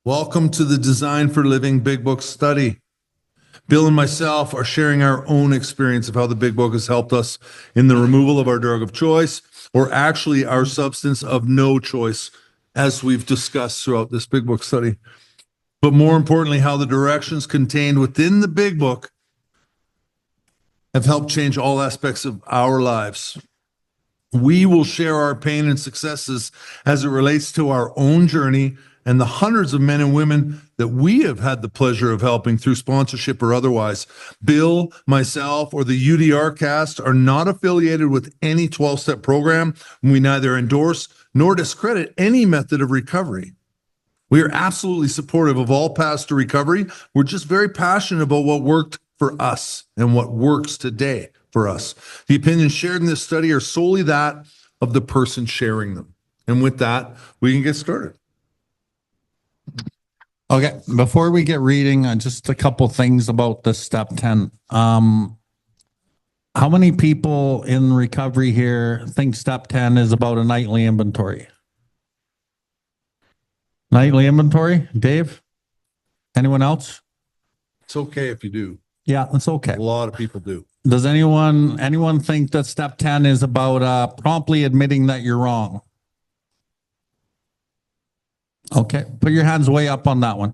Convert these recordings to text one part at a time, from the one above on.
Welcome to the Design for Living Big Book study. Bill and myself are sharing our own experience of how the Big Book has helped us in the removal of our drug of choice, or actually our substance of no choice, as we've discussed throughout this Big Book study. But more importantly, how the directions contained within the Big Book have helped change all aspects of our lives. We will share our pain and successes as it relates to our own journey and the hundreds of men and women that we have had the pleasure of helping through sponsorship or otherwise. Bill, myself, or the UDRcast are not affiliated with any 12-step program. We neither endorse nor discredit any method of recovery. We are absolutely supportive of all paths to recovery. We're just very passionate about what worked for us and what works today for us. The opinions shared in this study are solely that of the person sharing them. And with that, we can get started. Okay, before we get reading, just a couple things about the step 10. How many people in recovery here think step 10 is about a nightly inventory? Nightly inventory? Dave? Anyone else? It's okay if you do. Yeah, it's okay. A lot of people do. Does anyone think that step 10 is about promptly admitting that you're wrong? Okay, put your hands way up on that one.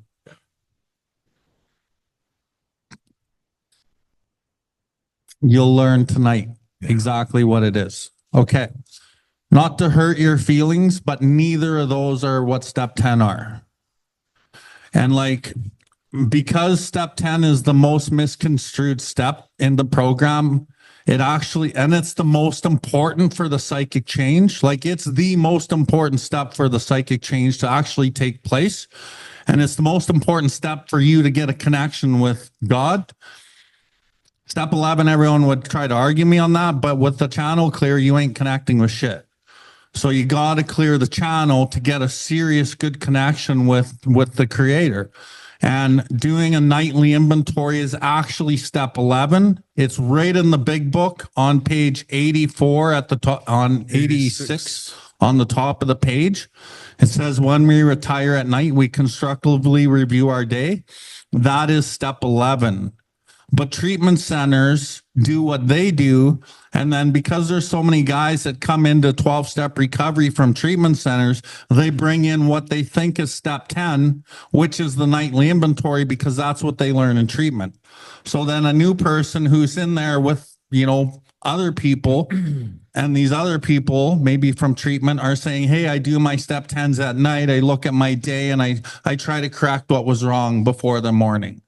You'll learn tonight exactly what it is. Okay. Not to hurt your feelings, but neither of those are what step 10 are. And because step 10 is the most misconstrued step in the program, it's the most important for the psychic change. It's the most important step for the psychic change to actually take place. And it's the most important step for you to get a connection with God. Step 11, everyone would try to argue me on that, but with the channel clear, you ain't connecting with shit. So you got to clear the channel to get a serious, good connection with the creator. And doing a nightly inventory is actually step 11. It's right in the big book on page 84 at the top, on 86 on the top of the page. It says, when we retire at night, we constructively review our day. That is step 11. But treatment centers do what they do. And then because there's so many guys that come into 12-step recovery from treatment centers, they bring in what they think is step 10, which is the nightly inventory, because that's what they learn in treatment. So then a new person who's in there with, other people, and these other people, maybe from treatment, are saying, hey, I do my step 10s at night. I look at my day and I try to correct what was wrong before the morning.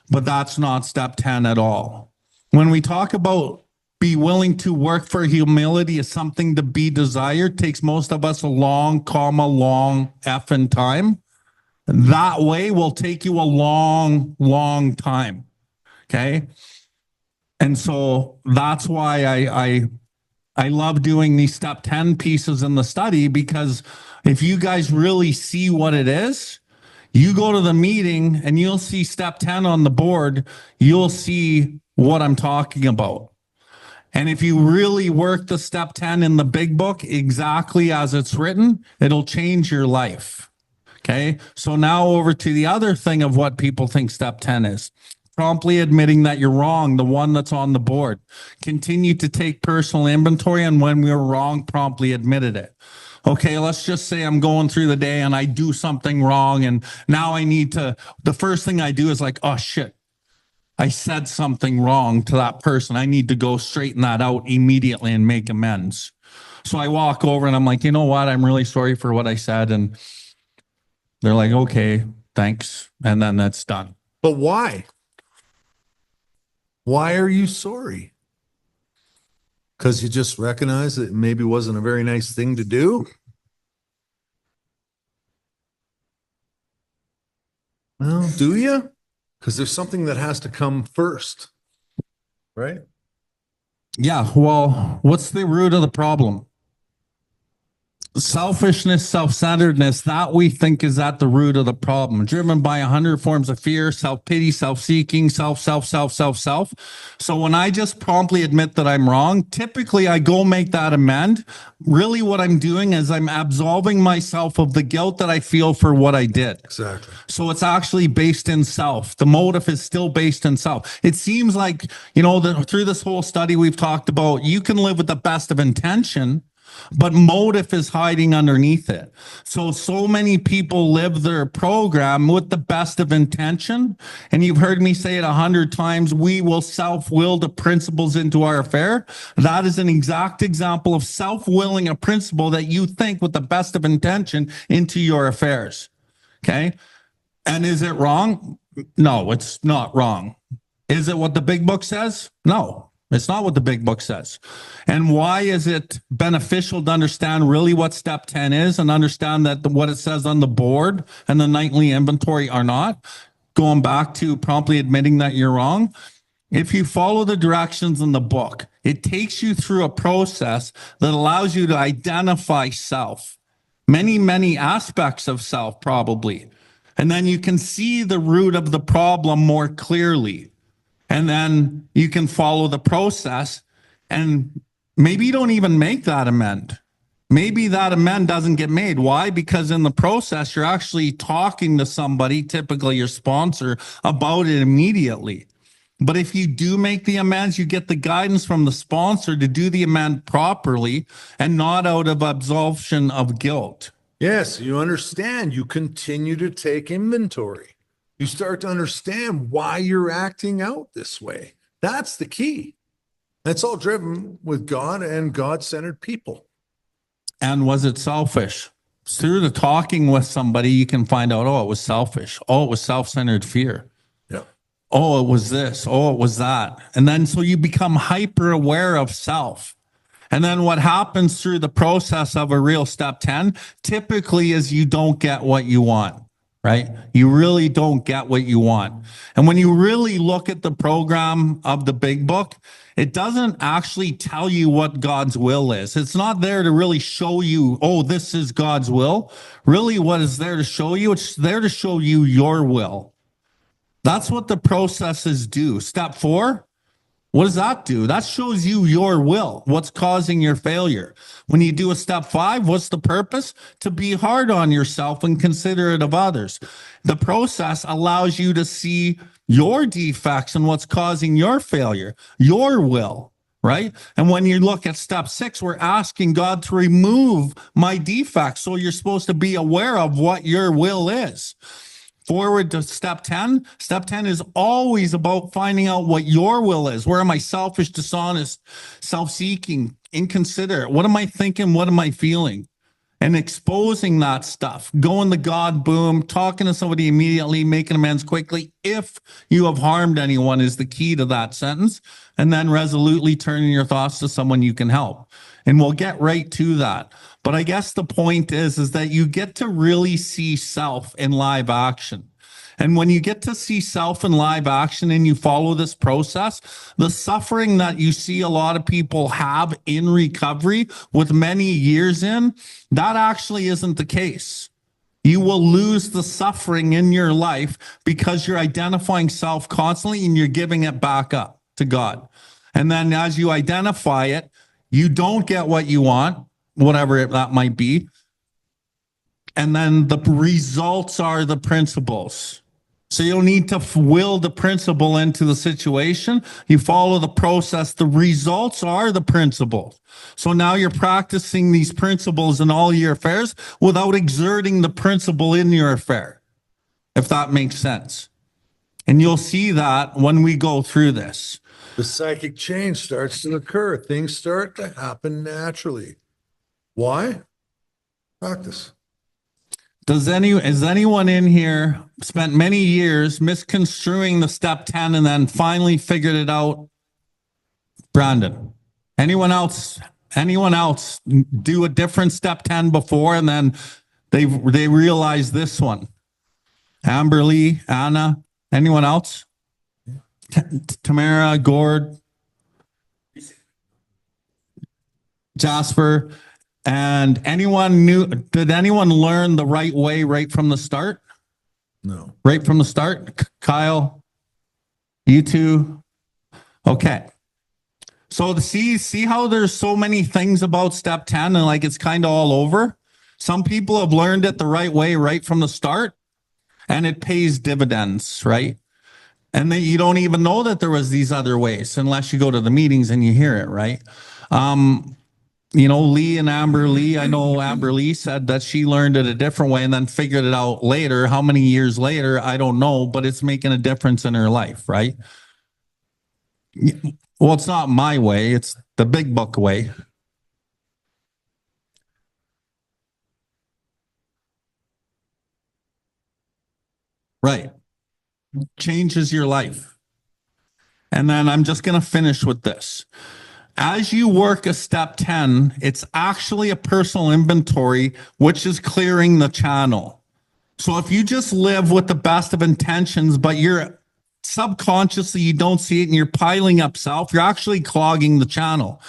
But that's not step 10 at all. When we talk about be willing to work for humility is something to be desired, takes most of us a long effing time. That way will take you a long time. Okay. And so that's why I love doing these step 10 pieces in the study, because if you guys really see what it is, you go to the meeting and you'll see step 10 on the board. You'll see what I'm talking about. And if you really work the step 10 in the big book exactly as it's written, it'll change your life. Okay. So now over to the other thing of what people think step 10 is. Promptly admitting that you're wrong, the one that's on the board. Continue to take personal inventory, and when we were wrong, promptly admitted it. Okay, let's just say I'm going through the day and I do something wrong, and now the first thing I do is oh shit, I said something wrong to that person. I need to go straighten that out immediately and make amends. So I walk over and I'm like, you know what? I'm really sorry for what I said. And they're like, okay, thanks. And then that's done. But why? Why are you sorry? Because you just recognize that it maybe wasn't a very nice thing to do? Well, do you? Because there's something that has to come first, right? Yeah, well, what's the root of the problem? selfishness, self-centeredness, that we think is at the root of the problem, driven by 100 forms of fear, self-pity, self-seeking, self. So when I just promptly admit that I'm wrong, typically I go make that amend. Really what I'm doing is I'm absolving myself of the guilt that I feel for what I did. Exactly. So it's actually based in self. The motive is still based in self. It seems like, through this whole study we've talked about, you can live with the best of intention, but motive is hiding underneath it. So many people live their program with the best of intention. And you've heard me say it 100 times, we will self-will the principles into our affair. That is an exact example of self-willing a principle that you think with the best of intention into your affairs. Okay. And is it wrong? No, it's not wrong. Is it what the big book says? No. It's not what the big book says. And why is it beneficial to understand really what step 10 is and understand that what it says on the board and the nightly inventory are not? Going back to promptly admitting that you're wrong. If you follow the directions in the book, it takes you through a process that allows you to identify self, many aspects of self probably. And then you can see the root of the problem more clearly. And then you can follow the process, and maybe you don't even make that amend. Maybe that amend doesn't get made. Why? Because in the process, you're actually talking to somebody, typically your sponsor, about it immediately. But if you do make the amends, you get the guidance from the sponsor to do the amend properly and not out of absolution of guilt. Yes, you understand. You continue to take inventory. You start to understand why you're acting out this way. That's the key. That's all driven with God and God-centered people. And was it selfish? Through the talking with somebody, you can find out, oh, it was selfish. Oh, it was self-centered fear. Yeah. Oh, it was this. Oh, it was that. And then so you become hyper aware of self. And then what happens through the process of a real step 10 typically is you don't get what you want. Right? You really don't get what you want. And when you really look at the program of the big book, it doesn't actually tell you what God's will is. It's not there to really show you, oh, this is God's will. Really, what is there to show you? It's there to show you your will. That's what the processes do. Step 4. What does that do? That shows you your will, what's causing your failure. When you do a step 5, what's the purpose? To be hard on yourself and considerate of others. The process allows you to see your defects and what's causing your failure, your will, right? And when you look at step 6, we're asking God to remove my defects. So you're supposed to be aware of what your will is. Forward to step 10. Step 10 is always about finding out what your will is. Where am I selfish, dishonest, self-seeking, inconsiderate? What am I thinking? What am I feeling? And exposing that stuff. Going to God, boom, talking to somebody immediately, making amends quickly. If you have harmed anyone is the key to that sentence. And then resolutely turning your thoughts to someone you can help. And we'll get right to that. But I guess the point is that you get to really see self in live action. And when you get to see self in live action and you follow this process, the suffering that you see a lot of people have in recovery with many years in, that actually isn't the case. You will lose the suffering in your life because you're identifying self constantly and you're giving it back up to God. And then as you identify it, you don't get what you want, whatever that might be. And then the results are the principles. So you'll need to will the principle into the situation. You follow the process. The results are the principles. So now you're practicing these principles in all your affairs without exerting the principle in your affair, if that makes sense. And you'll see that when we go through this. The psychic change starts to occur. Things start to happen naturally. Why? Practice. Is anyone in here spent many years misconstruing the step 10 and then finally figured it out? Brandon, anyone else do a different step 10 before and then they realize this one? Amberly, Anna, anyone else? Tamara, Gord, Jasper. And did anyone learn the right way right from the start? No. Right from the start? Kyle, you two? Okay. So to see how there's so many things about step 10 and like it's kind of all over. Some people have learned it the right way right from the start, and it pays dividends, right? And then you don't even know that there was these other ways unless you go to the meetings and you hear it, right? Lee and Amber Lee, I know Amber Lee said that she learned it a different way and then figured it out later. How many years later, I don't know, but it's making a difference in her life, right? Well, it's not my way, it's the big book way. Right. Changes your life. And then I'm just going to finish with this. As you work a step 10, it's actually a personal inventory, which is clearing the channel. So if you just live with the best of intentions, but you're subconsciously, you don't see it and you're piling up self, you're actually clogging the channel.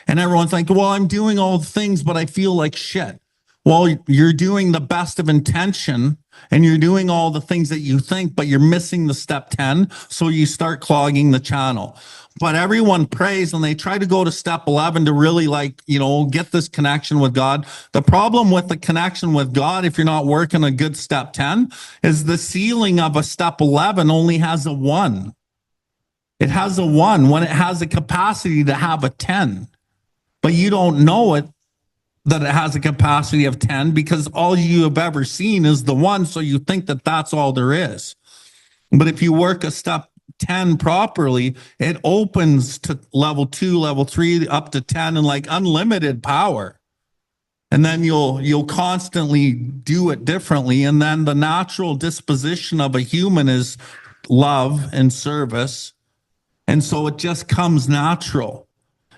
And everyone's like, well, I'm doing all the things, but I feel like shit. Well, you're doing the best of intention and you're doing all the things that you think, but you're missing the step 10. So you start clogging the channel. But everyone prays and they try to go to step 11 to really get this connection with God. The problem with the connection with God, if you're not working a good step 10, is the ceiling of a step 11 only has a 1. It has a 1 when it has a capacity to have a 10. But you don't know it, that it has a capacity of 10 because all you have ever seen is the 1. So you think that that's all there is. But if you work a step 10 properly, it opens to level 2, level 3, up to 10 and like unlimited power. And then you'll constantly do it differently. And then the natural disposition of a human is love and service. And so it just comes natural.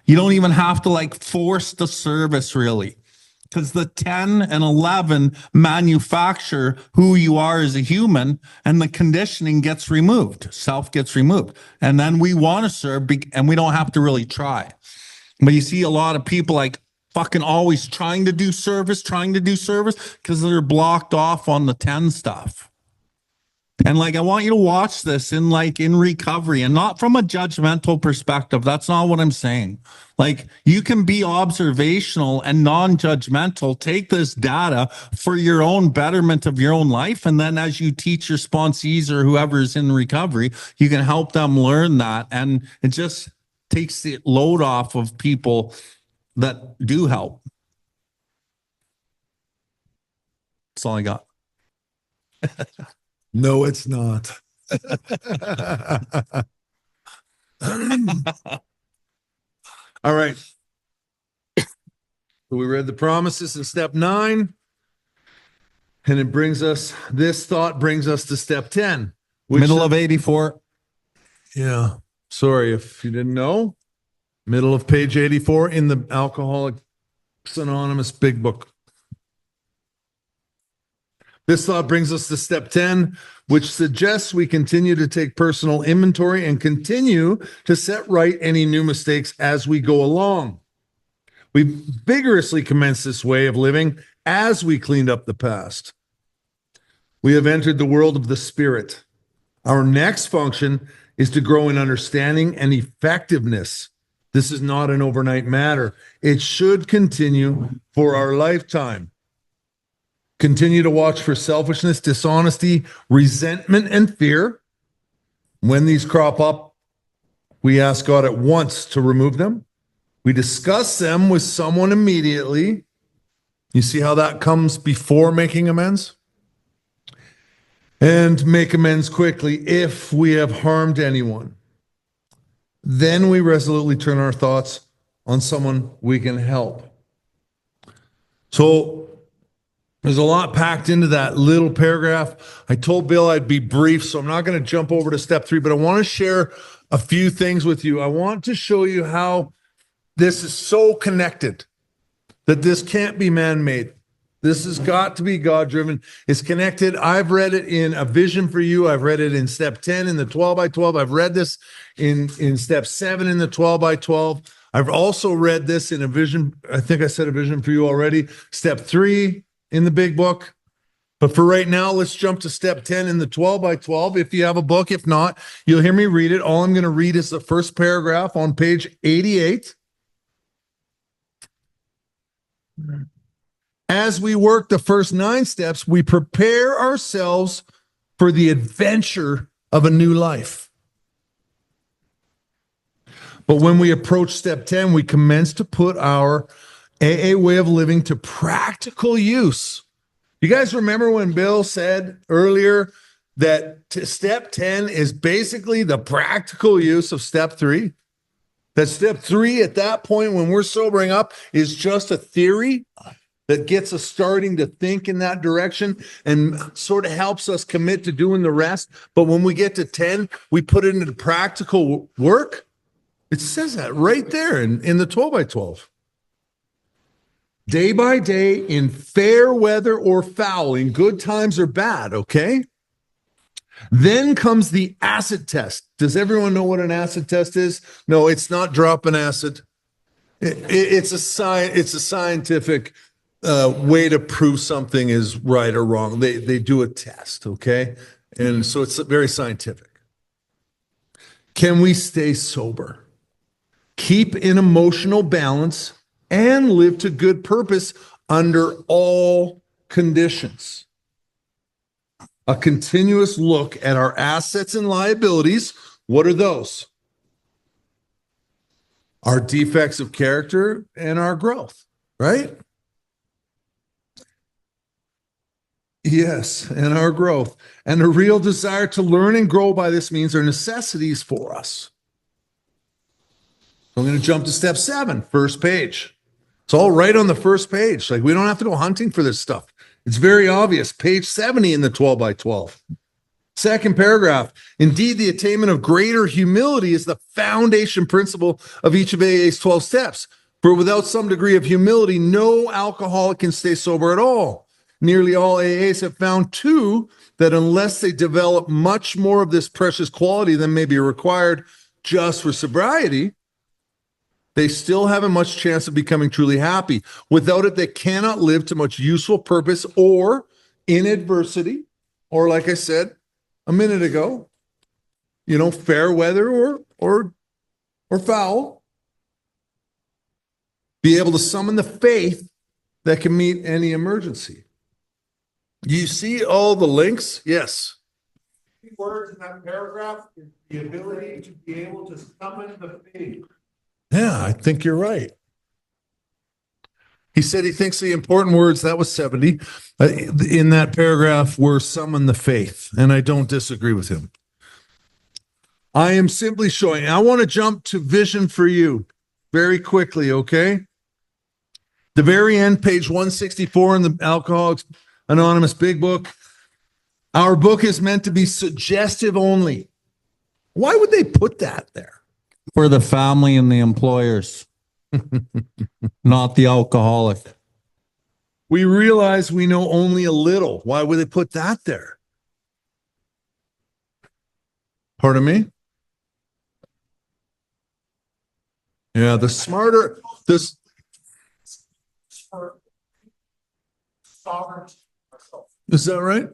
You don't even have to force the service really. Because the 10 and 11 manufacture who you are as a human, and the conditioning gets removed. Self gets removed. And then we want to serve, and we don't have to really try. But you see a lot of people fucking always trying to do service, because they're blocked off on the 10 stuff. And I want you to watch this in recovery, and not from a judgmental perspective. That's not what I'm saying. You can be observational and non-judgmental. Take this data for your own betterment of your own life. And then as you teach your sponsees or whoever's in recovery, you can help them learn that. And it just takes the load off of people that do help. That's all I got. No, it's not. All right. So we read the promises in step 9. And this thought brings us to step 10. Middle of 84. Yeah. Sorry if you didn't know. Middle of page 84 in the Alcoholics Anonymous Big Book. This thought brings us to step 10, which suggests we continue to take personal inventory and continue to set right any new mistakes as we go along. We vigorously commenced this way of living as we cleaned up the past. We have entered the world of the spirit. Our next function is to grow in understanding and effectiveness. This is not an overnight matter. It should continue for our lifetime. Continue to watch for selfishness, dishonesty, resentment, and fear. When these crop up, we ask God at once to remove them. We discuss them with someone immediately. You see how that comes before making amends? And make amends quickly if we have harmed anyone. Then we resolutely turn our thoughts on someone we can help. So, there's a lot packed into that little paragraph. I told Bill I'd be brief, so I'm not going to jump over to step 3, but I want to share a few things with you. I want to show you how this is so connected, that this can't be man-made. This has got to be God-driven. It's connected. I've read it in A Vision for You. I've read it in step 10 in the 12 by 12. I've read this in step 7 in the 12 by 12. I've also read this in a vision. I think I said a vision for you already. Step 3 in the big book. But for right now, let's jump to step 10 in the 12 by 12. If you have a book, if not, you'll hear me read it. All I'm going to read is the first paragraph on page 88. As we work the first 9 steps, we prepare ourselves for the adventure of a new life. But when we approach step 10, we commence to put our AA way of living to practical use. You guys remember when Bill said earlier that step 10 is basically the practical use of step 3? That step 3 at that point when we're sobering up is just a theory that gets us starting to think in that direction and sort of helps us commit to doing the rest. But when we get to 10, we put it into practical work. It says that right there in the 12 by 12. Day by day, in fair weather or foul, in good times or bad, okay? Then comes the acid test. Does everyone know what an acid test is? No, it's not dropping acid. It's a scientific way to prove something is right or wrong. They do a test, okay? And so it's very scientific. Can we stay sober? Keep in emotional balance and live to good purpose under all conditions. A continuous look at our assets and liabilities. What are those? Our defects of character and our growth, right? Yes, and our growth. And a real desire to learn and grow by this means are necessities for us. I'm going to jump to step 7, first page. It's all right on the first page. Like, we don't have to go hunting for this stuff. It's very obvious. Page 70 in the 12 by 12. Second paragraph. Indeed, the attainment of greater humility is the foundation principle of each of AA's 12 steps. For without some degree of humility, no alcoholic can stay sober at all. Nearly all AAs have found, too, that unless they develop much more of this precious quality than may be required just for sobriety, they still haven't much chance of becoming truly happy. Without it, they cannot live to much useful purpose, or in adversity, or like I said a minute ago, fair weather or foul, be able to summon the faith that can meet any emergency. You see all the links? Yes. Words in that paragraph is the ability to be able to summon the faith. Yeah, I think you're right. He said he thinks the important words, that was 70, in that paragraph were summon the faith, and I don't disagree with him. I am simply showing, I want to jump to vision for you very quickly, okay? The very end, page 164 in the Alcoholics Anonymous Big Book. Our book is meant to be suggestive only. Why would they put that there? For the family and the employers, not the alcoholic. We realize we know only a little. Why would they put that there? Pardon me? Yeah, the smarter, this. Is that right?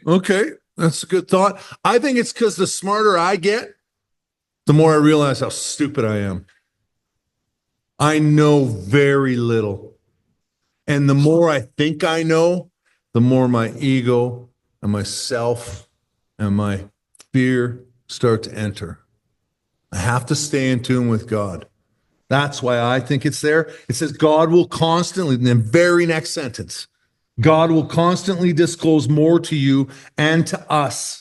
Okay, that's a good thought. I think it's because the smarter I get, the more I realize how stupid I am. I know very little. And the more I think I know, the more my ego and myself and my fear start to enter. I have to stay in tune with God. That's why I think it's there. It says God will constantly, in the very next sentence, God will constantly disclose more to you and to us.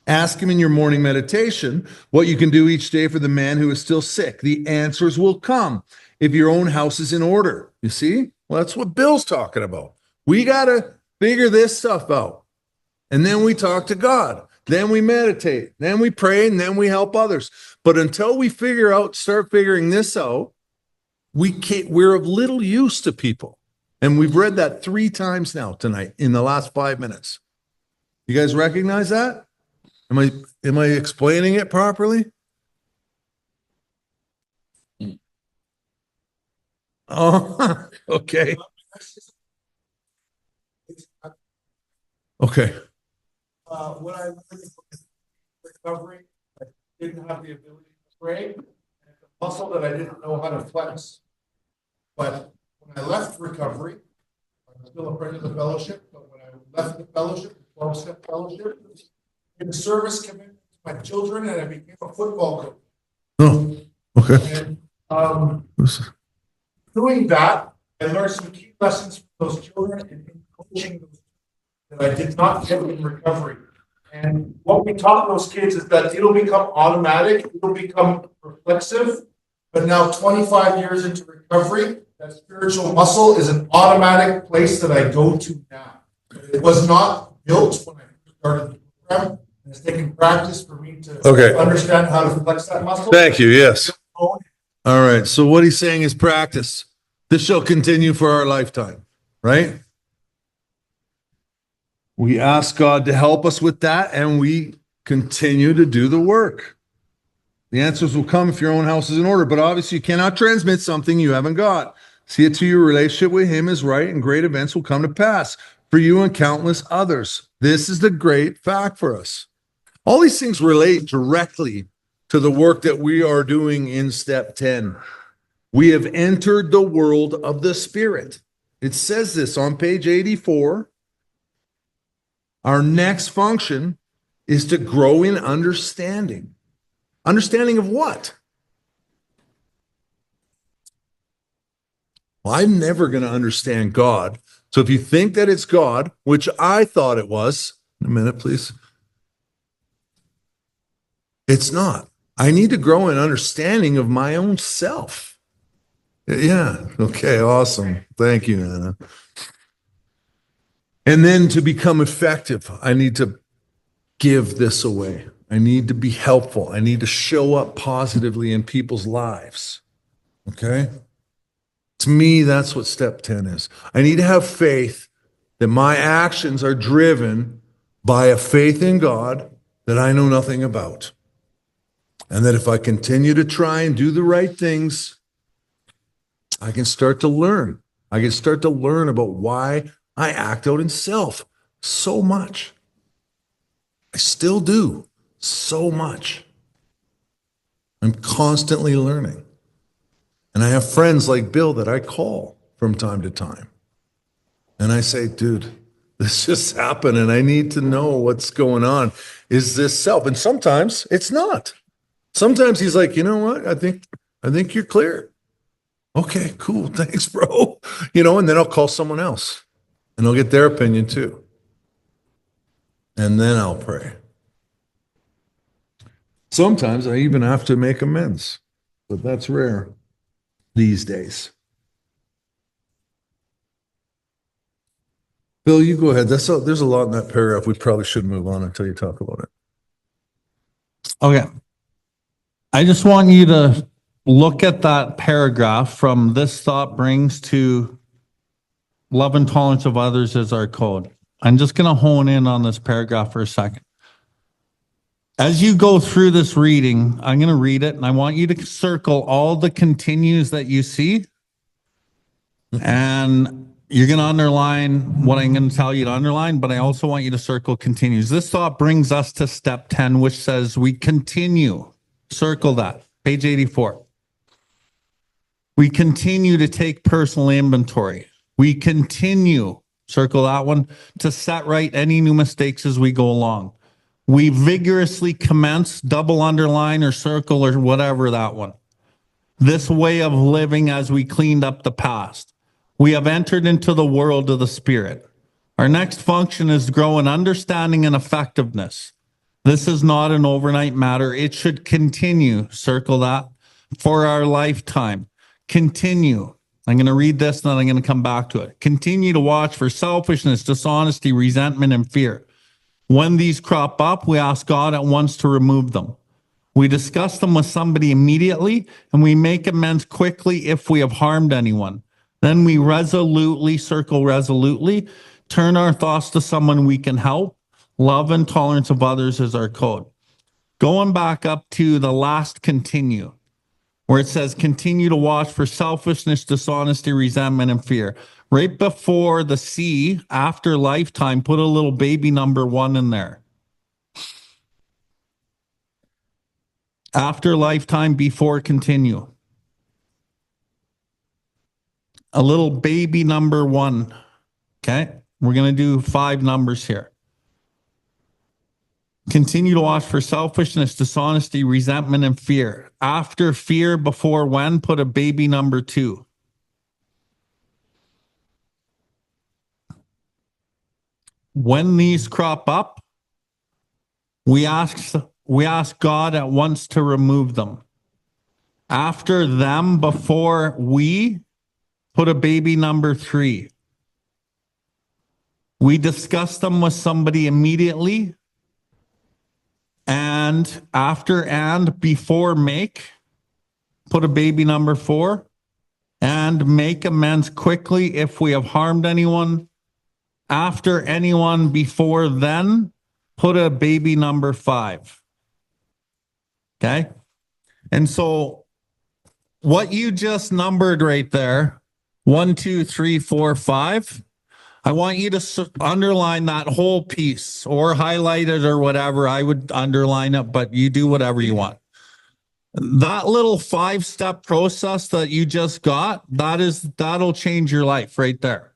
Ask him in your morning meditation what you can do each day for the man who is still sick. The answers will come if your own house is in order. You see? Well, that's what Bill's talking about. We got to figure this stuff out. And then we talk to God. Then we meditate. Then we pray, and then we help others. But until we start figuring this out, we're of little use to people. And we've read that 3 times now tonight in the last 5 minutes. You guys recognize that? Am I explaining it properly? Oh, okay. Okay. When I was recovering, I didn't have the ability to pray, and it's a muscle that I didn't know how to flex. But when I left recovery, I was still a friend of the fellowship, but when I left the fellowship, the 12-step fellowship, in service commitment to my children, and I became a football coach. Oh, okay. And doing that, I learned some key lessons from those children and in coaching those that I did not get in recovery. And what we taught those kids is that it'll become automatic, it'll become reflexive. But now 25 years into recovery, that spiritual muscle is an automatic place that I go to now. It was not built when I started the program. It's taken practice for me to understand how to flex that muscle. Thank you. Yes. All right. So what he's saying is practice. This shall continue for our lifetime, right? We ask God to help us with that, and we continue to do the work. The answers will come if your own house is in order, but obviously you cannot transmit something you haven't got. See it to your relationship with him is right, and great events will come to pass for you and countless others. This is the great fact for us. All these things relate directly to the work that we are doing in step 10. We have entered the world of the Spirit. It says this on page 84. Our next function is to grow in understanding. Understanding of what? Well, I'm never going to understand God. So if you think that it's God, which I thought it was, a minute, please. It's not. I need to grow in understanding of my own self. Yeah. Okay. Awesome. Thank you, Nana. And then to become effective, I need to give this away. I need to be helpful. I need to show up positively in people's lives. Okay? To me, that's what step 10 is. I need to have faith that my actions are driven by a faith in God that I know nothing about. And that if I continue to try and do the right things, I can start to learn. I can start to learn about why I act out in self so much. I still do so much. I'm constantly learning. And I have friends like Bill that I call from time to time. And I say, dude, this just happened and I need to know what's going on. Is this self? And sometimes it's not. Sometimes he's like, you know what? I think you're clear. Okay, cool. Thanks, bro. And then I'll call someone else and I'll get their opinion too. And then I'll pray. Sometimes I even have to make amends, but that's rare these days. Bill, you go ahead. There's a lot in that paragraph. We probably should move on until you talk about it. Okay. I just want you to look at that paragraph from this thought brings to love and tolerance of others as our code. I'm just going to hone in on this paragraph for a second. As you go through this reading, I'm going to read it and I want you to circle all the continues that you see. And you're going to underline what I'm going to tell you to underline, but I also want you to circle continues. This thought brings us to step 10, which says we continue. Circle that, page 84. We continue to take personal inventory. We continue, circle that one, to set right any new mistakes as we go along. We vigorously commence, double underline or circle or whatever that one. This way of living as we cleaned up the past. We have entered into the world of the Spirit. Our next function is to grow in understanding and effectiveness. This is not an overnight matter. It should continue, circle that, for our lifetime. Continue. I'm going to read this and then I'm going to come back to it. Continue to watch for selfishness, dishonesty, resentment, and fear. When these crop up, we ask God at once to remove them. We discuss them with somebody immediately, and we make amends quickly if we have harmed anyone. Then we resolutely, circle resolutely, turn our thoughts to someone we can help. Love and tolerance of others is our code. Going back up to the last continue. where it says continue to watch for selfishness, dishonesty, resentment, and fear. Right before the C, after lifetime, put a little baby number 1 in there. After lifetime, before continue. A little baby number 1. Okay. We're going to do 5 numbers here. Continue to watch for selfishness, dishonesty, resentment, and fear. After fear, before when, put a baby number 2. When these crop up, we ask God at once to remove them. After them, before we, put a baby number 3. We discuss them with somebody immediately. And after and before make, put a baby number 4. And make amends quickly if we have harmed anyone. After anyone, before then, put a baby number 5. Okay? And so what you just numbered right there, 1, 2, 3, 4, 5, I want you to underline that whole piece or highlight it or whatever. I would underline it, but you do whatever you want. That little 5-step process that you just got, that'll change your life right there.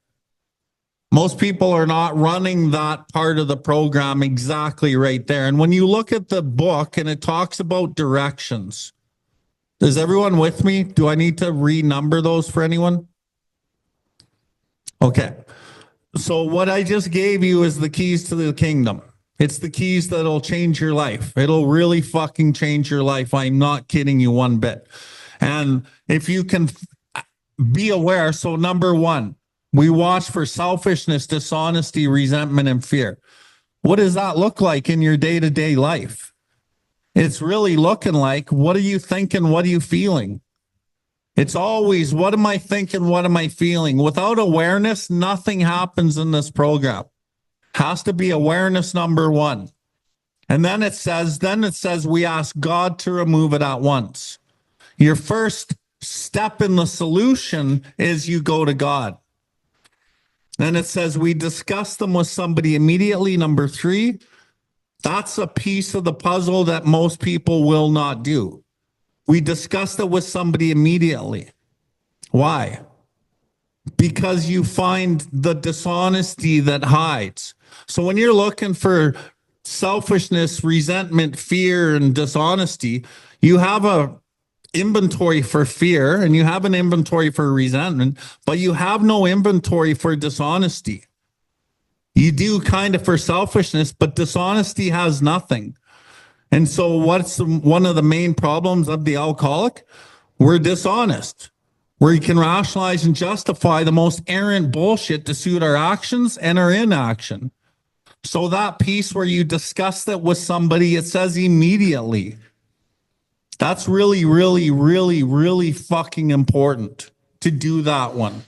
Most people are not running that part of the program exactly right there. And when you look at the book and it talks about directions, is everyone with me? Do I need to renumber those for anyone? Okay. So what I just gave you is the keys to the kingdom. It's the keys that'll change your life. It'll really fucking change your life. I'm not kidding you one bit. And if you can be aware, so number 1, we watch for selfishness, dishonesty, resentment, and fear. What does that look like in your day-to-day life? It's really looking like, what are you thinking? What are you feeling? It's always, what am I thinking? What am I feeling? Without awareness, nothing happens in this program. Has to be awareness number 1. And then it says we ask God to remove it at once. Your first step in the solution is you go to God. Then it says we discuss them with somebody immediately. Number 3, that's a piece of the puzzle that most people will not do. We discussed it with somebody immediately. Why? Because you find the dishonesty that hides. So when you're looking for selfishness, resentment, fear, and dishonesty, you have a inventory for fear and you have an inventory for resentment, but you have no inventory for dishonesty. You do kind of for selfishness, but dishonesty has nothing. And so what's one of the main problems of the alcoholic? We're dishonest. Where you can rationalize and justify the most errant bullshit to suit our actions and our inaction. So that piece where you discuss that with somebody, it says immediately. That's really, really, really, really fucking important to do that one.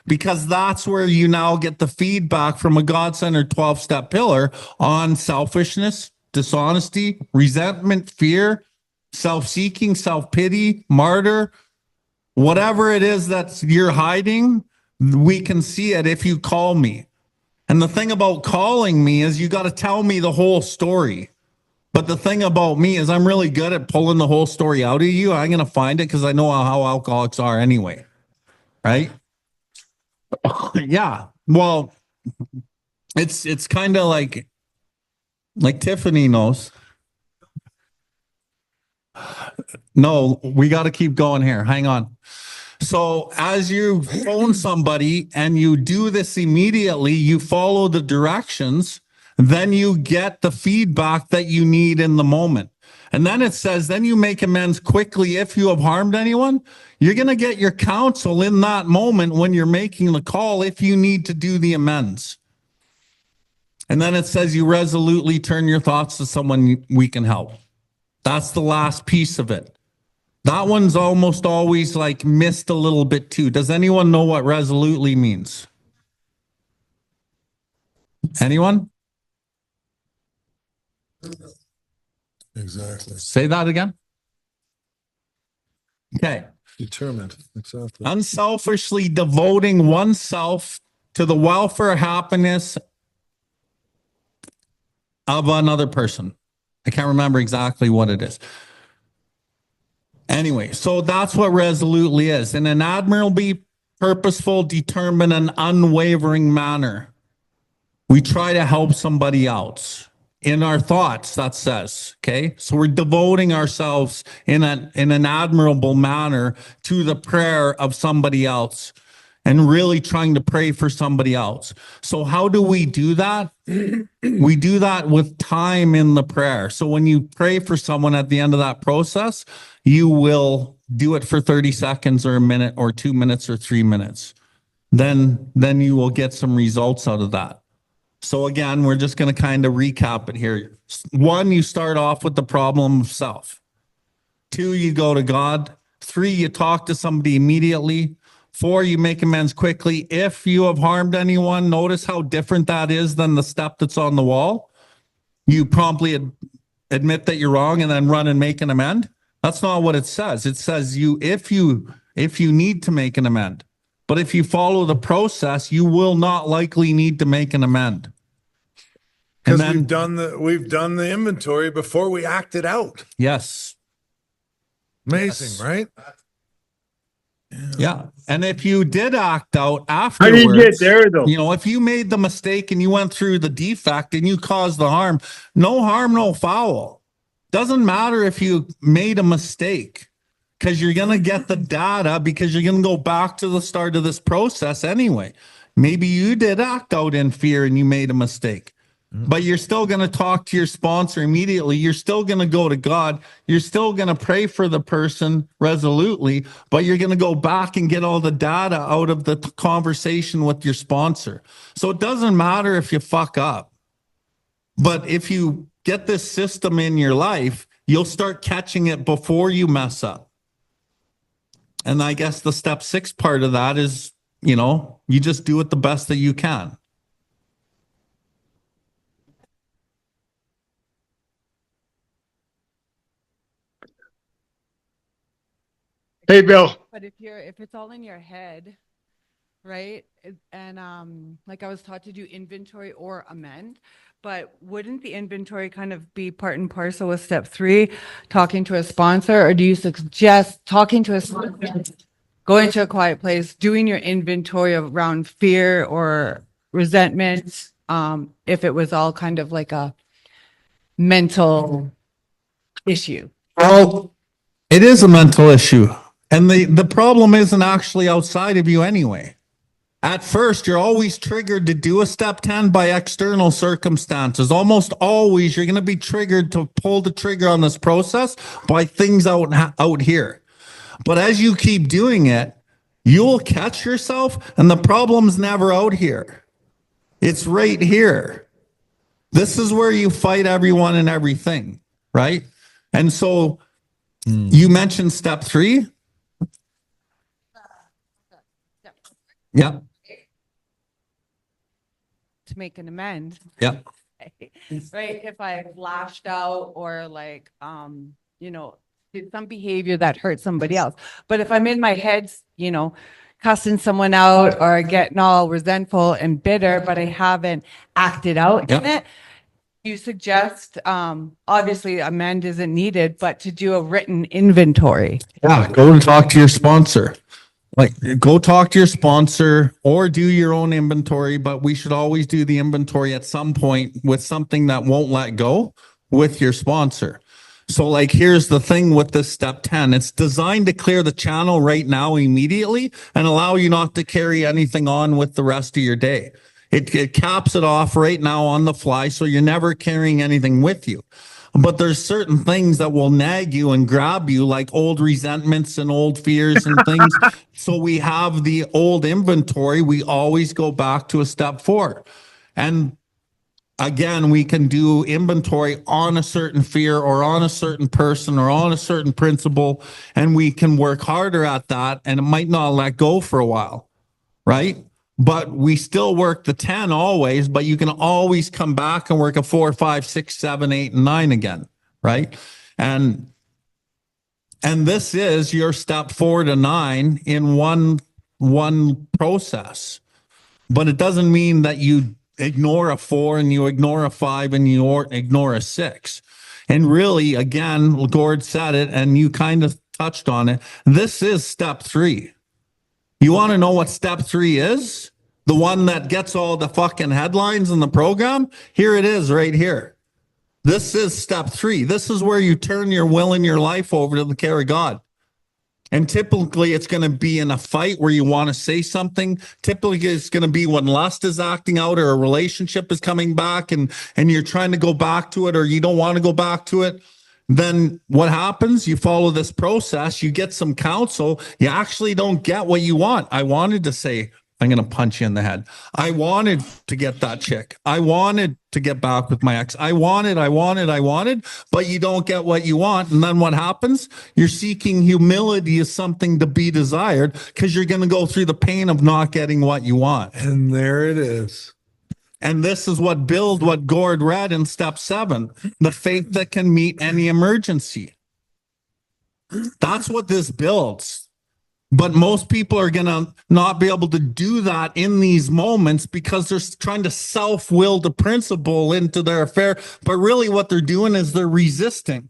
Because that's where you now get the feedback from a God-centered 12-step pillar on selfishness, dishonesty, resentment, fear, self-seeking, self-pity, martyr, whatever it is that you're hiding, we can see it if you call me. And the thing about calling me is you got to tell me the whole story. But the thing about me is I'm really good at pulling the whole story out of you. I'm going to find it because I know how alcoholics are anyway. Right? Yeah. Well, it's kind of like Tiffany knows. No, we got to keep going here. Hang on. So as you phone somebody and you do this immediately, you follow the directions, then you get the feedback that you need in the moment. And then it says, then you make amends quickly if you have harmed anyone. You're going to get your counsel in that moment when you're making the call if you need to do the amends. And then it says you resolutely turn your thoughts to someone we can help. That's the last piece of it. That one's almost always like missed a little bit too. Does anyone know what resolutely means? Anyone? Exactly. Say that again. Okay. Determined. Exactly. Unselfishly devoting oneself to the welfare, happiness of another person. I can't remember exactly what it is. Anyway, so that's what resolutely is. In an admirably purposeful, determined, and unwavering manner, we try to help somebody else. In our thoughts, that says, okay? So we're devoting ourselves in an admirable manner to the prayer of somebody else and really trying to pray for somebody else. So how do we do that? We do that with time in the prayer. So when you pray for someone at the end of that process, you will do it for 30 seconds or a minute or 2 minutes or 3 minutes. Then you will get some results out of that. So again, we're just going to kind of recap it here. 1, you start off with the problem of self. 2, you go to God. 3, you talk to somebody immediately. 4, you make amends quickly. If you have harmed anyone, notice how different that is than the step that's on the wall. You promptly admit that you're wrong and then run and make an amend. That's not what it says. It says if you need to make an amend. But if you follow the process, you will not likely need to make an amend. Because we've done the inventory before we act it out. Yes. Amazing, Yes. right? Yeah. And if you did act out How afterwards, do you get there though? you know, if you made the mistake and you went through the defect and you caused the harm, no foul. Doesn't matter if you made a mistake, because you're going to get the data, because you're going to go back to the start of this process anyway. Maybe you did act out in fear and you made a mistake, but you're still going to talk to your sponsor immediately. You're still going to go to God. You're still going to pray for the person resolutely, but you're going to go back and get all the data out of the conversation with your sponsor. So it doesn't matter if you fuck up, but if you get this system in your life, you'll start catching it before you mess up. And I guess the step 6 part of that is, you know, you just do it the best that you can. Hey, Bill. But if it's all in your head, right? And like I was taught to do inventory or amend, but wouldn't the inventory kind of be part and parcel with step 3, talking to a sponsor? Or do you suggest talking to a sponsor, going to a quiet place, doing your inventory around fear or resentment, if it was all kind of like a mental issue? Well, it is a mental issue. And the problem isn't actually outside of you anyway. At first, you're always triggered to do a step 10 by external circumstances. Almost always, you're going to be triggered to pull the trigger on this process by things out here. But as you keep doing it, you'll catch yourself, and the problem's never out here. It's right here. This is where you fight everyone and everything, right? And so you mentioned step 3. Yeah. To make an amend. Yeah. Right, if I lashed out or like, you know, did some behavior that hurt somebody else. But if I'm in my head, you know, cussing someone out or getting all resentful and bitter, but I haven't acted out in it, you suggest, obviously amend isn't needed, but to do a written inventory. Yeah. Go and talk to your sponsor. Like, go talk to your sponsor or do your own inventory, but we should always do the inventory at some point with something that won't let go with your sponsor. So like, here's the thing with this step 10, it's designed to clear the channel right now immediately and allow you not to carry anything on with the rest of your day. It caps it off right now on the fly. So you're never carrying anything with you. But there's certain things that will nag you and grab you, like old resentments and old fears and things. So we have the old inventory. We always go back to a step 4. And again, we can do inventory on a certain fear or on a certain person or on a certain principle, and we can work harder at that, and it might not let go for a while, right? But we still work the 10 always, but you can always come back and work a 4, 5, 6, 7, 8, and 9 again, right? And And this is your step 4 to 9 in one process. But it doesn't mean that you ignore a 4 and you ignore a 5 and you ignore a 6. And really, again, Gord said it and you kind of touched on it. This is step 3. You want to know what step 3 is? The one that gets all the fucking headlines in the program? Here it is right here. This is step 3. This is where you turn your will and your life over to the care of God. And typically it's going to be in a fight where you want to say something. Typically it's going to be when lust is acting out or a relationship is coming back and you're trying to go back to it or you don't want to go back to it. Then what happens? You follow this process, you get some counsel. You actually don't get what you want. I wanted to say, I'm going to punch you in the head. I wanted to get that chick. I wanted to get back with my ex. I wanted, but you don't get what you want. And then what happens? You're seeking humility as something to be desired because you're going to go through the pain of not getting what you want. And there it is. And this is what Gord read in step 7, the faith that can meet any emergency. That's what this builds. But most people are going to not be able to do that in these moments because they're trying to self-will the principle into their affair. But really what they're doing is they're resisting.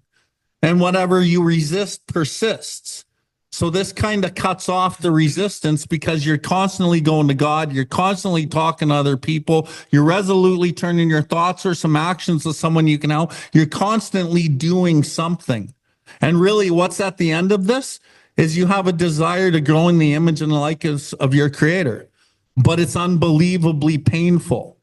And whatever you resist persists. So this kind of cuts off the resistance because you're constantly going to God. You're constantly talking to other people. You're resolutely turning your thoughts or some actions to someone you can help. You're constantly doing something. And really what's at the end of this is you have a desire to grow in the image and likeness of your creator, but it's unbelievably painful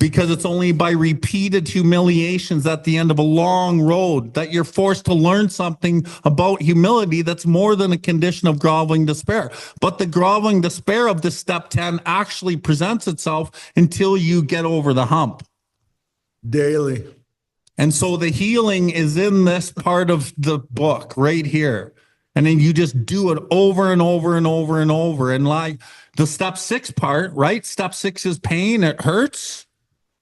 because it's only by repeated humiliations at the end of a long road that you're forced to learn something about humility that's more than a condition of groveling despair. But the groveling despair of the step 10 actually presents itself until you get over the hump. Daily. And so the healing is in this part of the book right here. And then you just do it over and over and over and over. And like the step 6 part, right? Step 6 is pain. It hurts.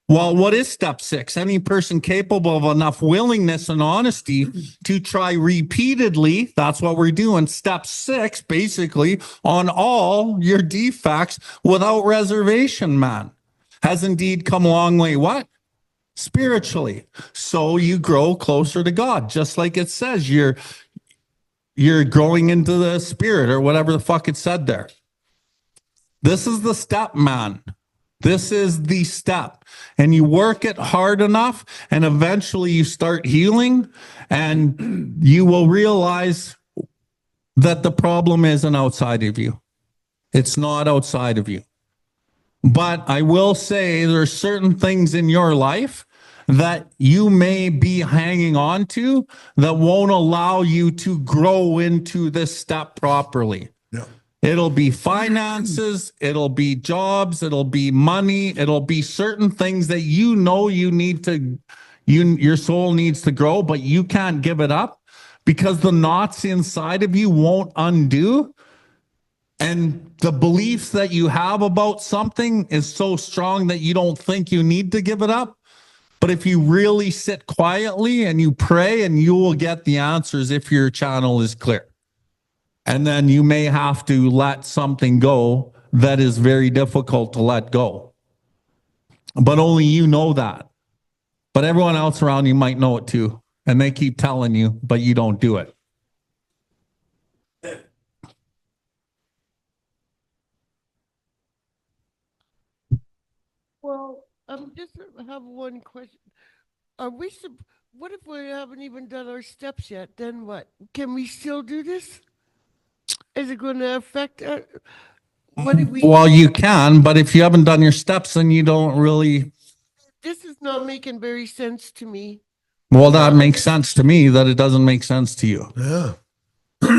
Well, what is step 6? Any person capable of enough willingness and honesty to try repeatedly. That's what we're doing. Step 6, basically, on all your defects without reservation, man, has indeed come a long way. What? Spiritually. So you grow closer to God, just like it says you're growing into the spirit or whatever the fuck it said there. This is the step, man. This is the step. And you work it hard enough and eventually you start healing and you will realize that the problem isn't outside of you. It's not outside of you. But I will say there's certain things in your life that you may be hanging on to that won't allow you to grow into this step properly. Yeah. It'll be finances, it'll be jobs, it'll be money, it'll be certain things that you know you need to, your soul needs to grow, but you can't give it up because the knots inside of you won't undo. And the beliefs that you have about something is so strong that you don't think you need to give it up. But if you really sit quietly and you pray, and you will get the answers if your channel is clear. And then you may have to let something go that is very difficult to let go. But only you know that. But everyone else around you might know it too. And they keep telling you, but you don't do it. Well, just have one question. Are we, what if we haven't even done our steps yet? Then what? Can we still do this? Is it going to affect, what do we? Well, you can, but if you haven't done your steps, then you don't really. This is not making very sense to me. Well, that makes sense to me that it doesn't make sense to you. Yeah.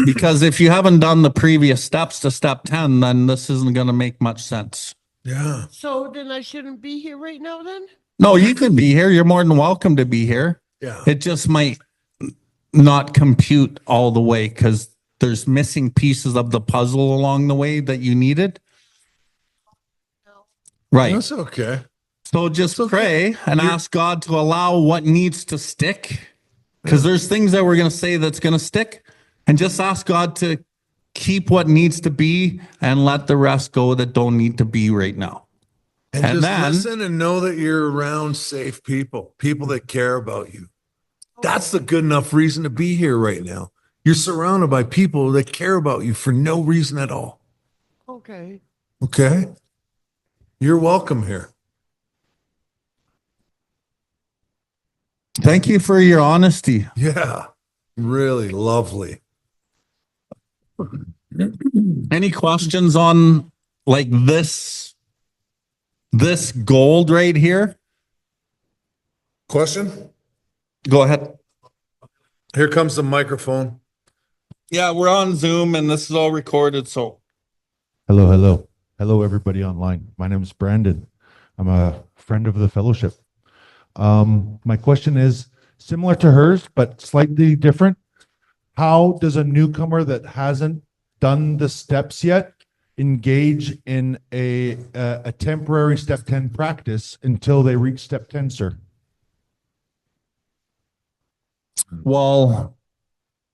Because if you haven't done the previous steps to step 10, then this isn't going to make much sense. Yeah. So then I shouldn't be here right now then? No, you can be here. You're more than welcome to be here. Yeah. It just might not compute all the way because there's missing pieces of the puzzle along the way that you needed. Right. That's okay. So just pray and ask God to allow what needs to stick. Because there's things that we're going to say that's going to stick. and just ask God to keep what needs to be and let the rest go that don't need to be right now. And And just then- listen and know that you're around safe people, people that care about you. That's the good enough reason to be here right now. You're surrounded by people that care about you for no reason at all. Okay. Okay? You're welcome here. Thank you for your honesty. Yeah. Really lovely. Any questions on like this gold right here? Question? Go ahead. Here comes the microphone. Yeah, we're on Zoom and this is all recorded, so. Hello, everybody online. My name is Brandon. I'm a friend of the fellowship. My question is similar to hers, but slightly different. How does a newcomer that hasn't done the steps yet engage in a temporary step 10 practice until they reach step 10, sir? Well,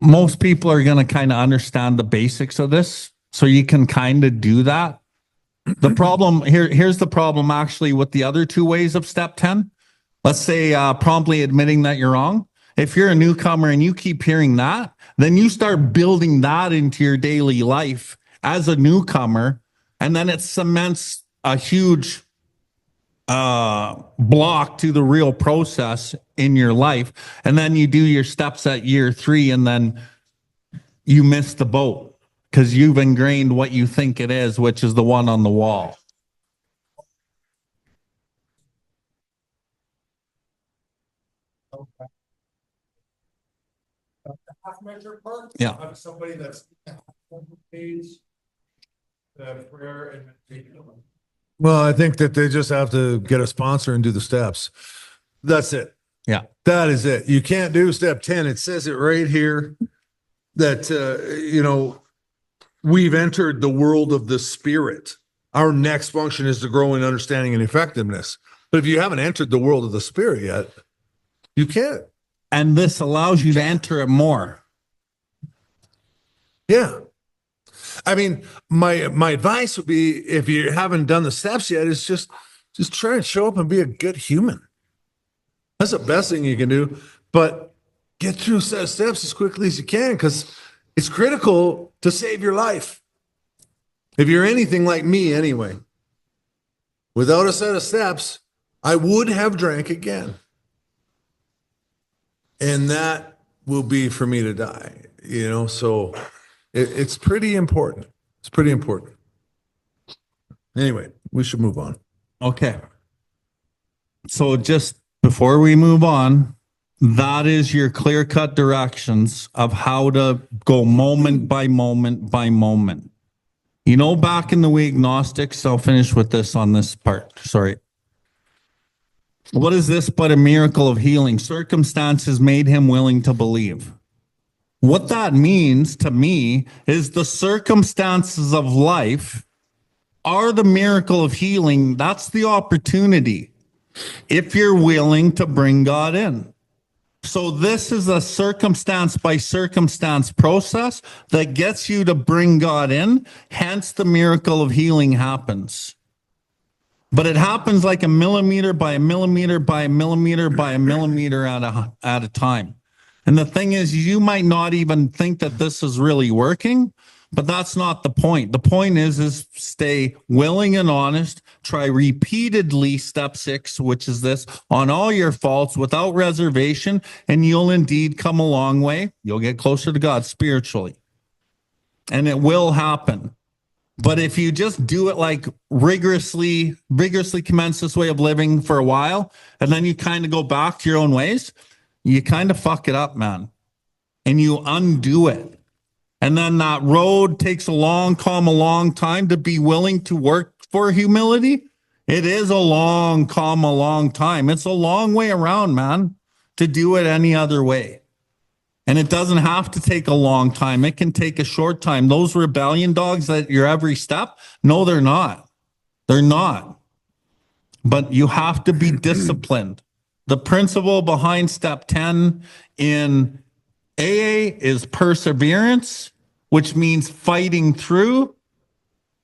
most people are going to kind of understand the basics of this, so you can kind of do that. The problem here's the problem actually with the other two ways of step 10. Let's say promptly admitting that you're wrong. If you're a newcomer and you keep hearing that, then you start building that into your daily life as a newcomer, and then it cements a huge block to the real process in your life. And then you do your steps at year 3 and then you miss the boat because you've ingrained what you think it is, which is the one on the wall. Half measure part. Yeah. I'm somebody that's page, the prayer and meditation. Well, I think that they just have to get a sponsor and do the steps. That's it. Yeah. That is it. You can't do step 10. It says it right here that, we've entered the world of the spirit. Our next function is to grow in understanding and effectiveness. But if you haven't entered the world of the spirit yet, you can't. And this allows you to enter it more. Yeah. I mean, my advice would be if you haven't done the steps yet, is just try and show up and be a good human. That's the best thing you can do. But get through a set of steps as quickly as you can because it's critical to save your life. If you're anything like me anyway, without a set of steps, I would have drank again. And that will be for me to die, so it's pretty important. It's pretty important. Anyway, we should move on. Okay. So just before we move on, that is your clear-cut directions of how to go moment by moment by moment. Back in the way agnostics, I'll finish with this on this part. Sorry. What is this but a miracle of healing? Circumstances made him willing to believe. What that means to me is the circumstances of life are the miracle of healing. That's the opportunity if you're willing to bring God in. So this is a circumstance by circumstance process that gets you to bring God in. Hence the miracle of healing happens. But it happens like a millimeter by a millimeter by a millimeter by a millimeter at a time. And the thing is, you might not even think that this is really working, but that's not the point. The point is stay willing and honest, try repeatedly step 6, which is this, on all your faults without reservation, and you'll indeed come a long way. You'll get closer to God spiritually. And it will happen. But if you just do it like rigorously commence this way of living for a while, and then you kind of go back to your own ways, you kind of fuck it up, man. And you undo it. And then that road takes a long time to be willing to work for humility. It is a long time. It's a long way around, man, to do it any other way. And it doesn't have to take a long time. It can take a short time. Those rebellion dogs at your every step, no, they're not. They're not. But you have to be disciplined. The principle behind step 10 in AA is perseverance, which means fighting through.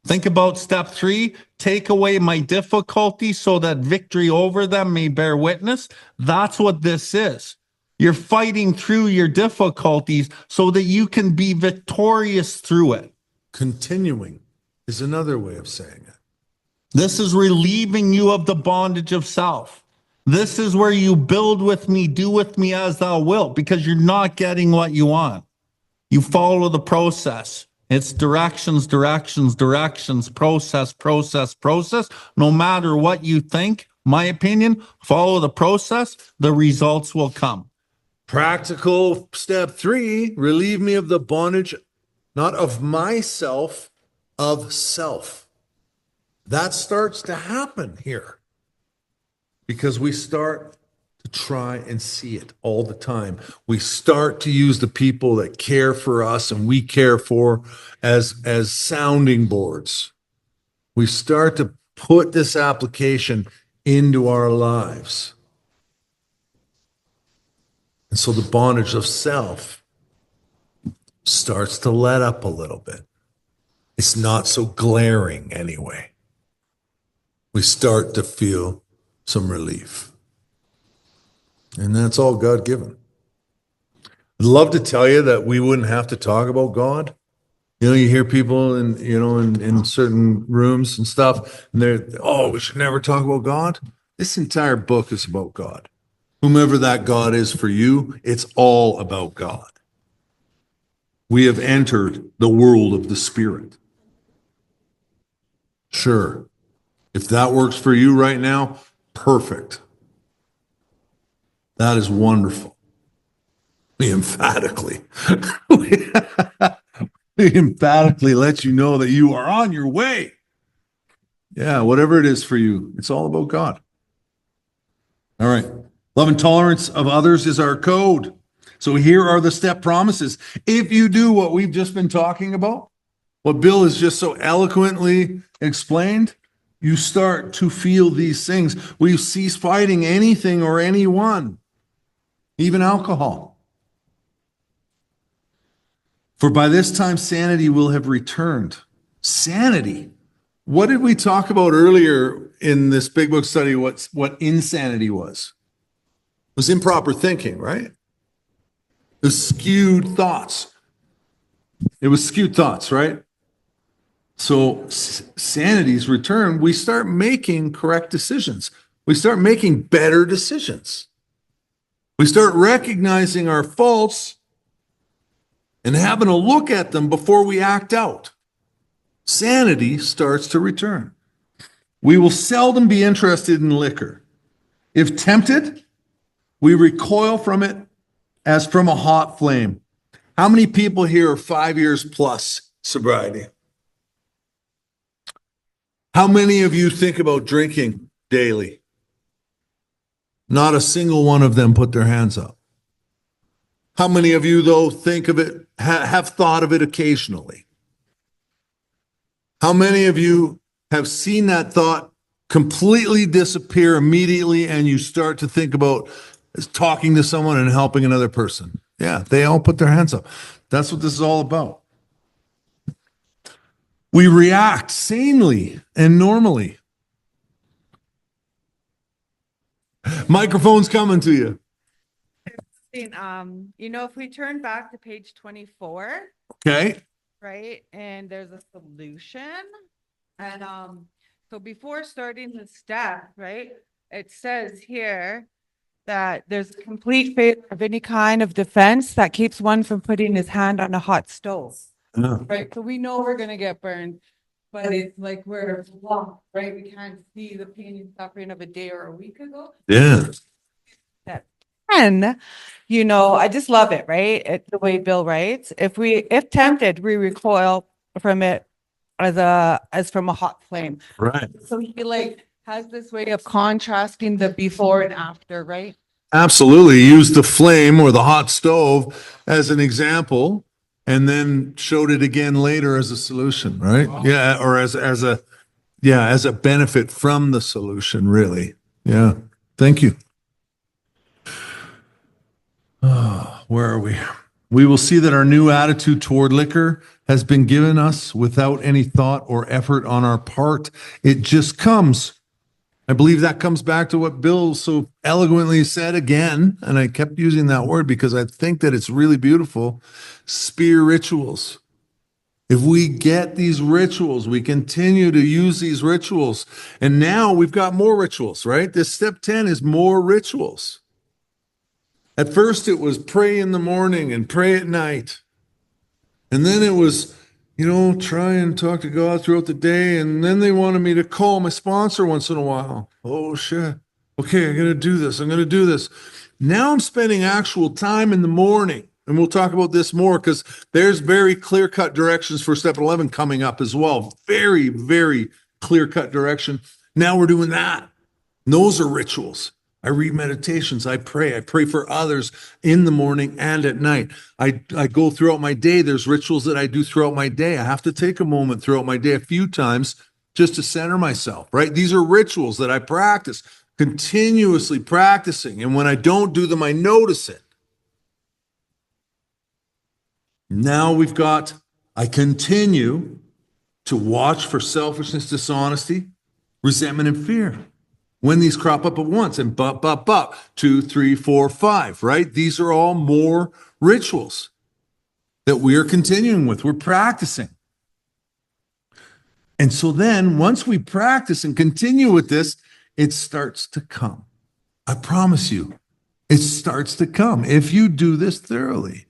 Think about step 3, take away my difficulty so that victory over them may bear witness. That's what this is. You're fighting through your difficulties so that you can be victorious through it. Continuing is another way of saying it. This is relieving you of the bondage of self. This is where you build with me, do with me as thou wilt, because you're not getting what you want. You follow the process. It's directions, directions, directions, process, process, process. No matter what you think, my opinion, follow the process, the results will come. Practical step 3, relieve me of the bondage, not of myself, of self. That starts to happen here because we start to try and see it all the time. We start to use the people that care for us and we care for as sounding boards. We start to put this application into our lives. And so the bondage of self starts to let up a little bit. It's not so glaring anyway. We start to feel some relief. And that's all God given. I'd love to tell you that we wouldn't have to talk about God. You know, you hear people in certain rooms and stuff, and we should never talk about God. This entire book is about God. Whomever that God is for you, it's all about God. We have entered the world of the Spirit. Sure. If that works for you right now, perfect. That is wonderful. We emphatically let you know that you are on your way. Yeah, whatever it is for you, it's all about God. All right. Love and tolerance of others is our code. So here are the step promises. If you do what we've just been talking about, what Bill has just so eloquently explained, you start to feel these things. We cease fighting anything or anyone, even alcohol. For by this time, sanity will have returned. Sanity. What did we talk about earlier in this big book study? What insanity was? It was improper thinking, right? It was skewed thoughts. Right? So sanity's return, we start making correct decisions. We start making better decisions. We start recognizing our faults and having a look at them before we act out. Sanity starts to return. We will seldom be interested in liquor. If tempted, we recoil from it as from a hot flame. How many people here are 5 years plus sobriety? How many of you think about drinking daily? Not a single one of them put their hands up. How many of you, though, think of it, have thought of it occasionally? How many of you have seen that thought completely disappear immediately and you start to think about talking to someone and helping another person? Yeah, they all put their hands up. That's what this is all about. We react sanely and normally. Microphone's coming to you. If we turn back to page 24, Okay. right, and there's a solution, and so before starting the step, right, it says here that there's complete failure of any kind of defense that keeps one from putting his hand on a hot stove. Yeah. Right, so we know we're gonna get burned, but it's like we're locked, right? We can't see the pain and suffering of a day or a week ago. Yeah. And, I just love it, right? It's the way Bill writes. If tempted, we recoil from it as from a hot flame. Right. So he has this way of contrasting the before and after, right? Absolutely. Use the flame or the hot stove as an example and then showed it again later as a solution, right? Yeah. Or as a benefit from the solution, really. Yeah. Thank you. Where are we? We will see that our new attitude toward liquor has been given us without any thought or effort on our part. It just comes. I believe that comes back to what Bill so eloquently said again, and I kept using that word because I think that it's really beautiful. Spirituals. If we get these rituals, we continue to use these rituals, and now we've got more rituals, right? This step 10 is more rituals. At first, it was pray in the morning and pray at night. And then it was, try and talk to God throughout the day. And then they wanted me to call my sponsor once in a while. Oh, shit. Okay, I'm going to do this. I'm going to do this. Now I'm spending actual time in the morning. And we'll talk about this more because there's very clear-cut directions for step 11 coming up as well. Very, very clear-cut direction. Now we're doing that. And those are rituals. I read meditations. I pray for others in the morning and at night. I go throughout my day. There's rituals that I do throughout my day. I have to take a moment throughout my day a few times just to center myself, right? These are rituals that I practice, continuously practicing. And when I don't do them, I notice it. Now we've got, I continue to watch for selfishness, dishonesty, resentment, and fear. When these crop up at once, and 2, 3, 4, 5, right? These are all more rituals that we are continuing with. We're practicing. And so then once we practice and continue with this, it starts to come. I promise you, it starts to come if you do this thoroughly.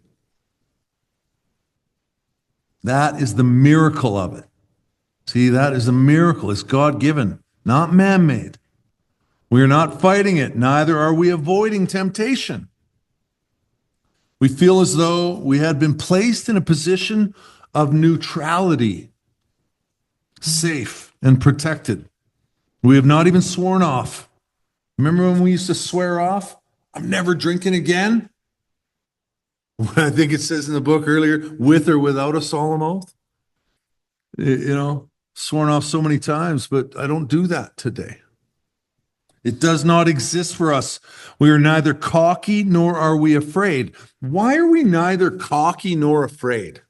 That is the miracle of it. See, that is a miracle. It's God-given, not man-made. We are not fighting it, neither are we avoiding temptation. We feel as though we had been placed in a position of neutrality, safe and protected. We have not even sworn off. Remember when we used to swear off? I'm never drinking again. I think it says in the book earlier, with or without a solemn oath. Sworn off so many times, but I don't do that today. It does not exist for us. We are neither cocky nor are we afraid. Why are we neither cocky nor afraid?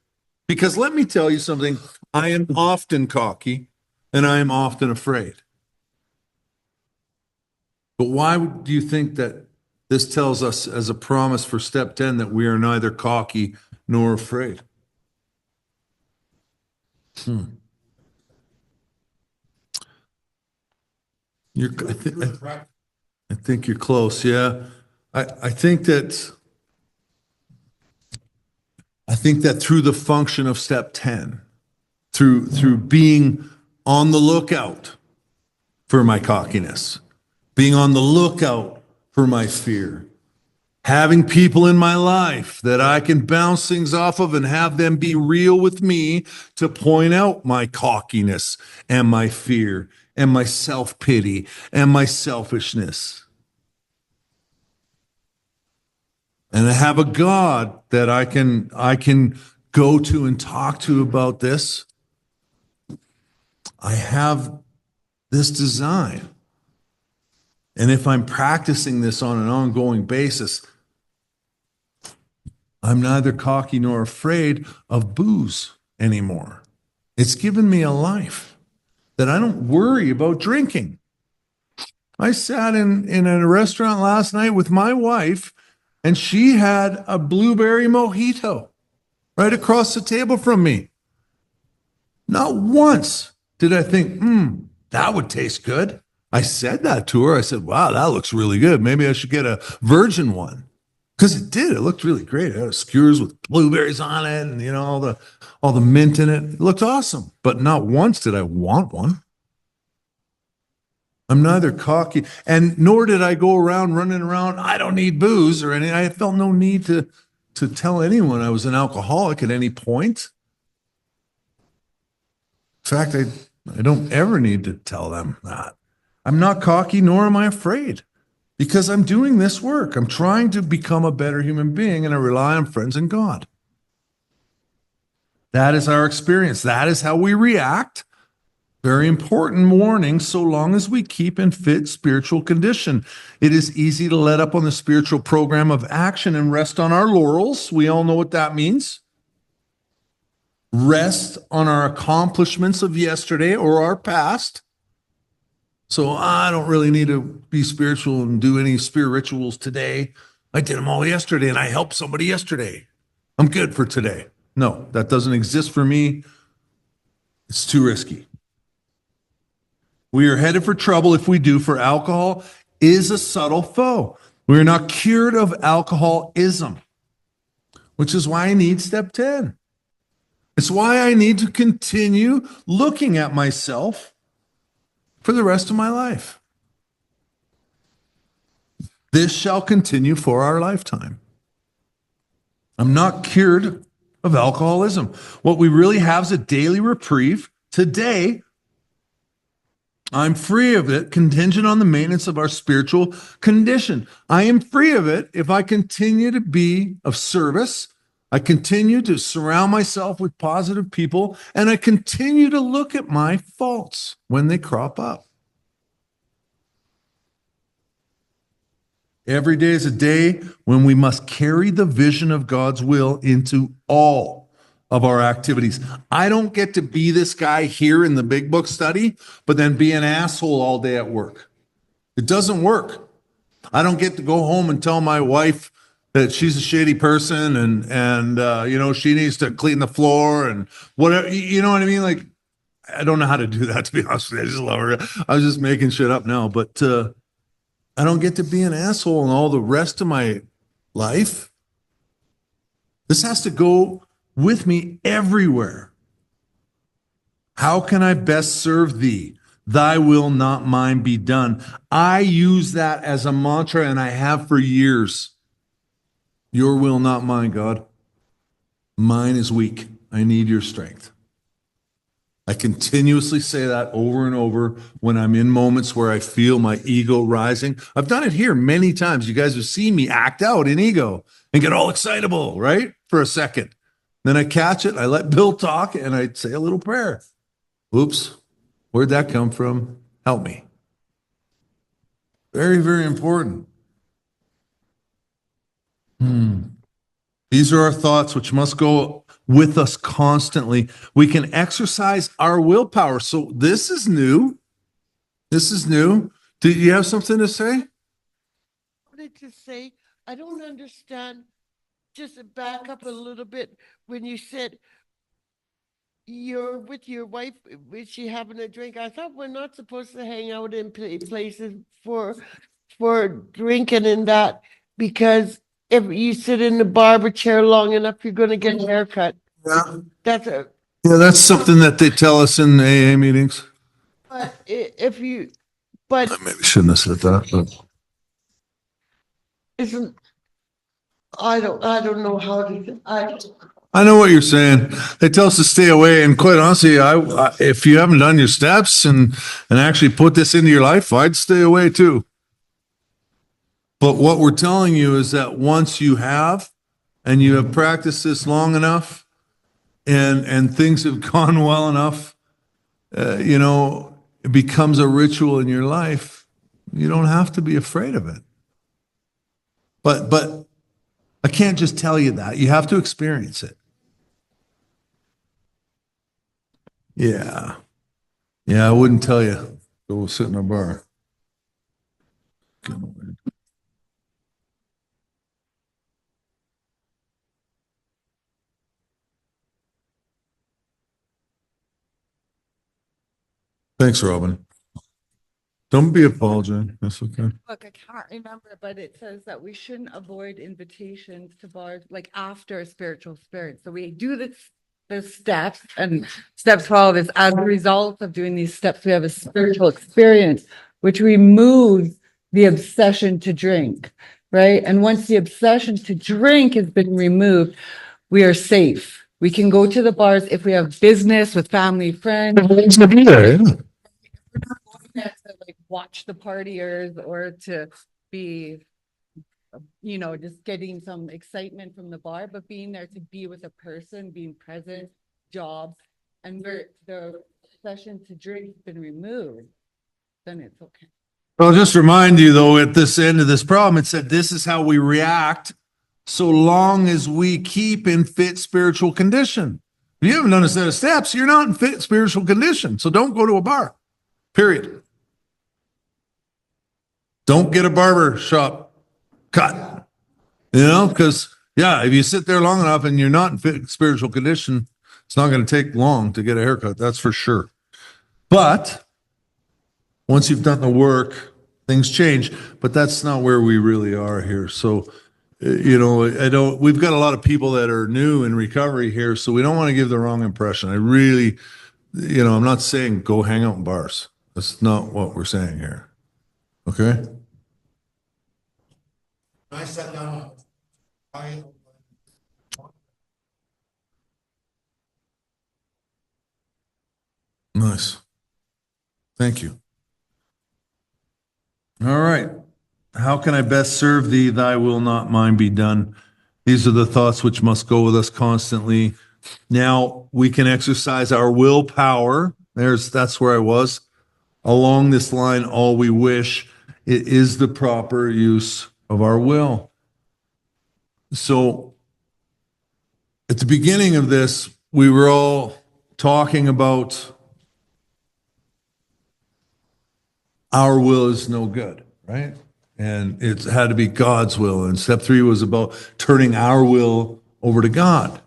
Because let me tell you something. I am often cocky and I am often afraid. But why do you think that this tells us as a promise for step 10 that we are neither cocky nor afraid? I think you're close. Yeah. I think that through the function of step 10, through being on the lookout for my cockiness, being on the lookout for my fear, having people in my life that I can bounce things off of and have them be real with me to point out my cockiness and my fear and my self-pity and my selfishness. And I have a God that I can go to and talk to about this. I have this design. And if I'm practicing this on an ongoing basis, I'm neither cocky nor afraid of booze anymore. It's given me a life that I don't worry about drinking. I sat in a restaurant last night with my wife, and she had a blueberry mojito right across the table from me. Not once did I think, that would taste good. I said that to her. I said, wow, that looks really good. Maybe I should get a virgin one. Because it did. It looked really great. It had skewers with blueberries on it and, all the mint in it. It looked awesome. But not once did I want one. I'm neither cocky, and nor did I go around running around, I don't need booze or anything. I felt no need to tell anyone I was an alcoholic at any point. In fact, I don't ever need to tell them that. I'm not cocky, nor am I afraid, because I'm doing this work. I'm trying to become a better human being, and I rely on friends and God. That is our experience. That is how we react Very important warning, so long as we keep in fit spiritual condition. It is easy to let up on the spiritual program of action and rest on our laurels. We all know what that means. Rest on our accomplishments of yesterday or our past. So I don't really need to be spiritual and do any spirituals today. I did them all yesterday and I helped somebody yesterday. I'm good for today. No, that doesn't exist for me. It's too risky. We are headed for trouble if we do, for alcohol is a subtle foe. We are not cured of alcoholism, which is why I need step 10. It's why I need to continue looking at myself for the rest of my life. This shall continue for our lifetime. I'm not cured of alcoholism. What we really have is a daily reprieve. Today, I'm free of it, contingent on the maintenance of our spiritual condition. I am free of it if I continue to be of service. I continue to surround myself with positive people, and I continue to look at my faults when they crop up. Every day is a day when we must carry the vision of God's will into all of our activities. I don't get to be this guy here in the big book study, but then be an asshole all day at work. It doesn't work. I don't get to go home and tell my wife that she's a shitty person and you know, she needs to clean the floor and whatever. You know what I mean? Like, I don't know how to do that, to be honest with you. I just love her. I was just making shit up now, but I don't get to be an asshole in all the rest of my life. This has to go with me everywhere. How can I best serve thee? Thy will, not mine, be done. I use that as a mantra, and I have for years. Your will, not mine, God. Mine is weak. I need your strength. I continuously say that over and over when I'm in moments where I feel my ego rising. I've done it here many times. You guys have seen me act out in ego and get all excitable, right? For a second. Then I catch it, I let Bill talk, and I say a little prayer. Oops, where'd that come from? Help me. Very, very important. These are our thoughts which must go with us constantly. We can exercise our willpower. So this is new. This is new. Do you have something to say? I wanted to say, I don't understand, just to back up a little bit, when you said you're with your wife, is she having a drink? I thought we're not supposed to hang out in places for drinking and that, because if you sit in the barber chair long enough, you're gonna get a haircut. Yeah. That's a, Yeah, that's something that they tell us in AA meetings. but if you, but I maybe shouldn't have said that, but isn't, I don't know how to, I know what you're saying. They tell us to stay away, and quite honestly, I if you haven't done your steps and actually put this into your life, I'd stay away too. But what we're telling you is that once you have, and you have practiced this long enough, and things have gone well enough, you know, it becomes a ritual in your life. You don't have to be afraid of it. But I can't just tell you that. You have to experience it. Yeah. Yeah, I wouldn't tell you. Go sit in a bar. Thanks, Robin. Don't be apologizing. That's okay. Look, I can't remember, but it says that we shouldn't avoid invitations to bars like after a spiritual experience. So we do the steps, and step 12 is as a result of doing these steps, we have a spiritual experience, which removes the obsession to drink, right? And once the obsession to drink has been removed, we are safe. We can go to the bars if we have business with family, friends. To be there, yeah. To like watch the partiers or to be, you know, just getting some excitement from the bar, but being there to be with a person, being present, jobs, and we're the session to drink has been removed, then it's okay. I'll just remind you though, at this end of this problem, it said this is how we react so long as we keep in fit spiritual condition. If you haven't done a set of steps, you're not in fit spiritual condition. So don't go to a bar, period. Don't get a barber shop cut, because if you sit there long enough and you're not in fit spiritual condition, it's not going to take long to get a haircut. That's for sure. But once you've done the work, things change, but that's not where we really are here. So, we've got a lot of people that are new in recovery here, so we don't want to give the wrong impression. I really, I'm not saying go hang out in bars. That's not what we're saying here. Okay? I sat down. Nice. Thank you. All right. How can I best serve thee? Thy will, not mine, be done. These are the thoughts which must go with us constantly. Now we can exercise our willpower. That's where I was. Along this line, all we wish. It is the proper use of our will. So at the beginning of this, we were all talking about our will is no good, right? And it had to be God's will. And step 3 was about turning our will over to God.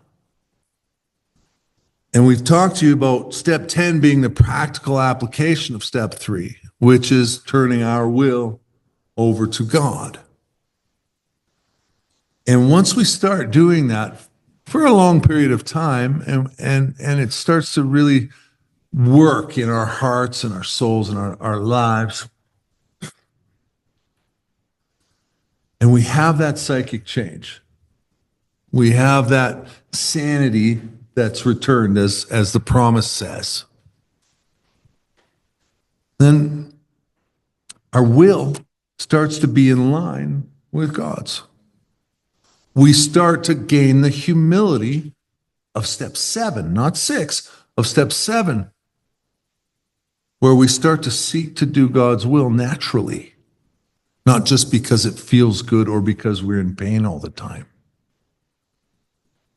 And we've talked to you about step 10 being the practical application of step 3, which is turning our will over to God. And once we start doing that for a long period of time, and it starts to really work in our hearts and our souls and our lives, and we have that psychic change, we have that sanity that's returned, as the promise says, then our will starts to be in line with God's. We start to gain the humility of step 7, not 6, of step 7, where we start to seek to do God's will naturally, not just because it feels good or because we're in pain all the time.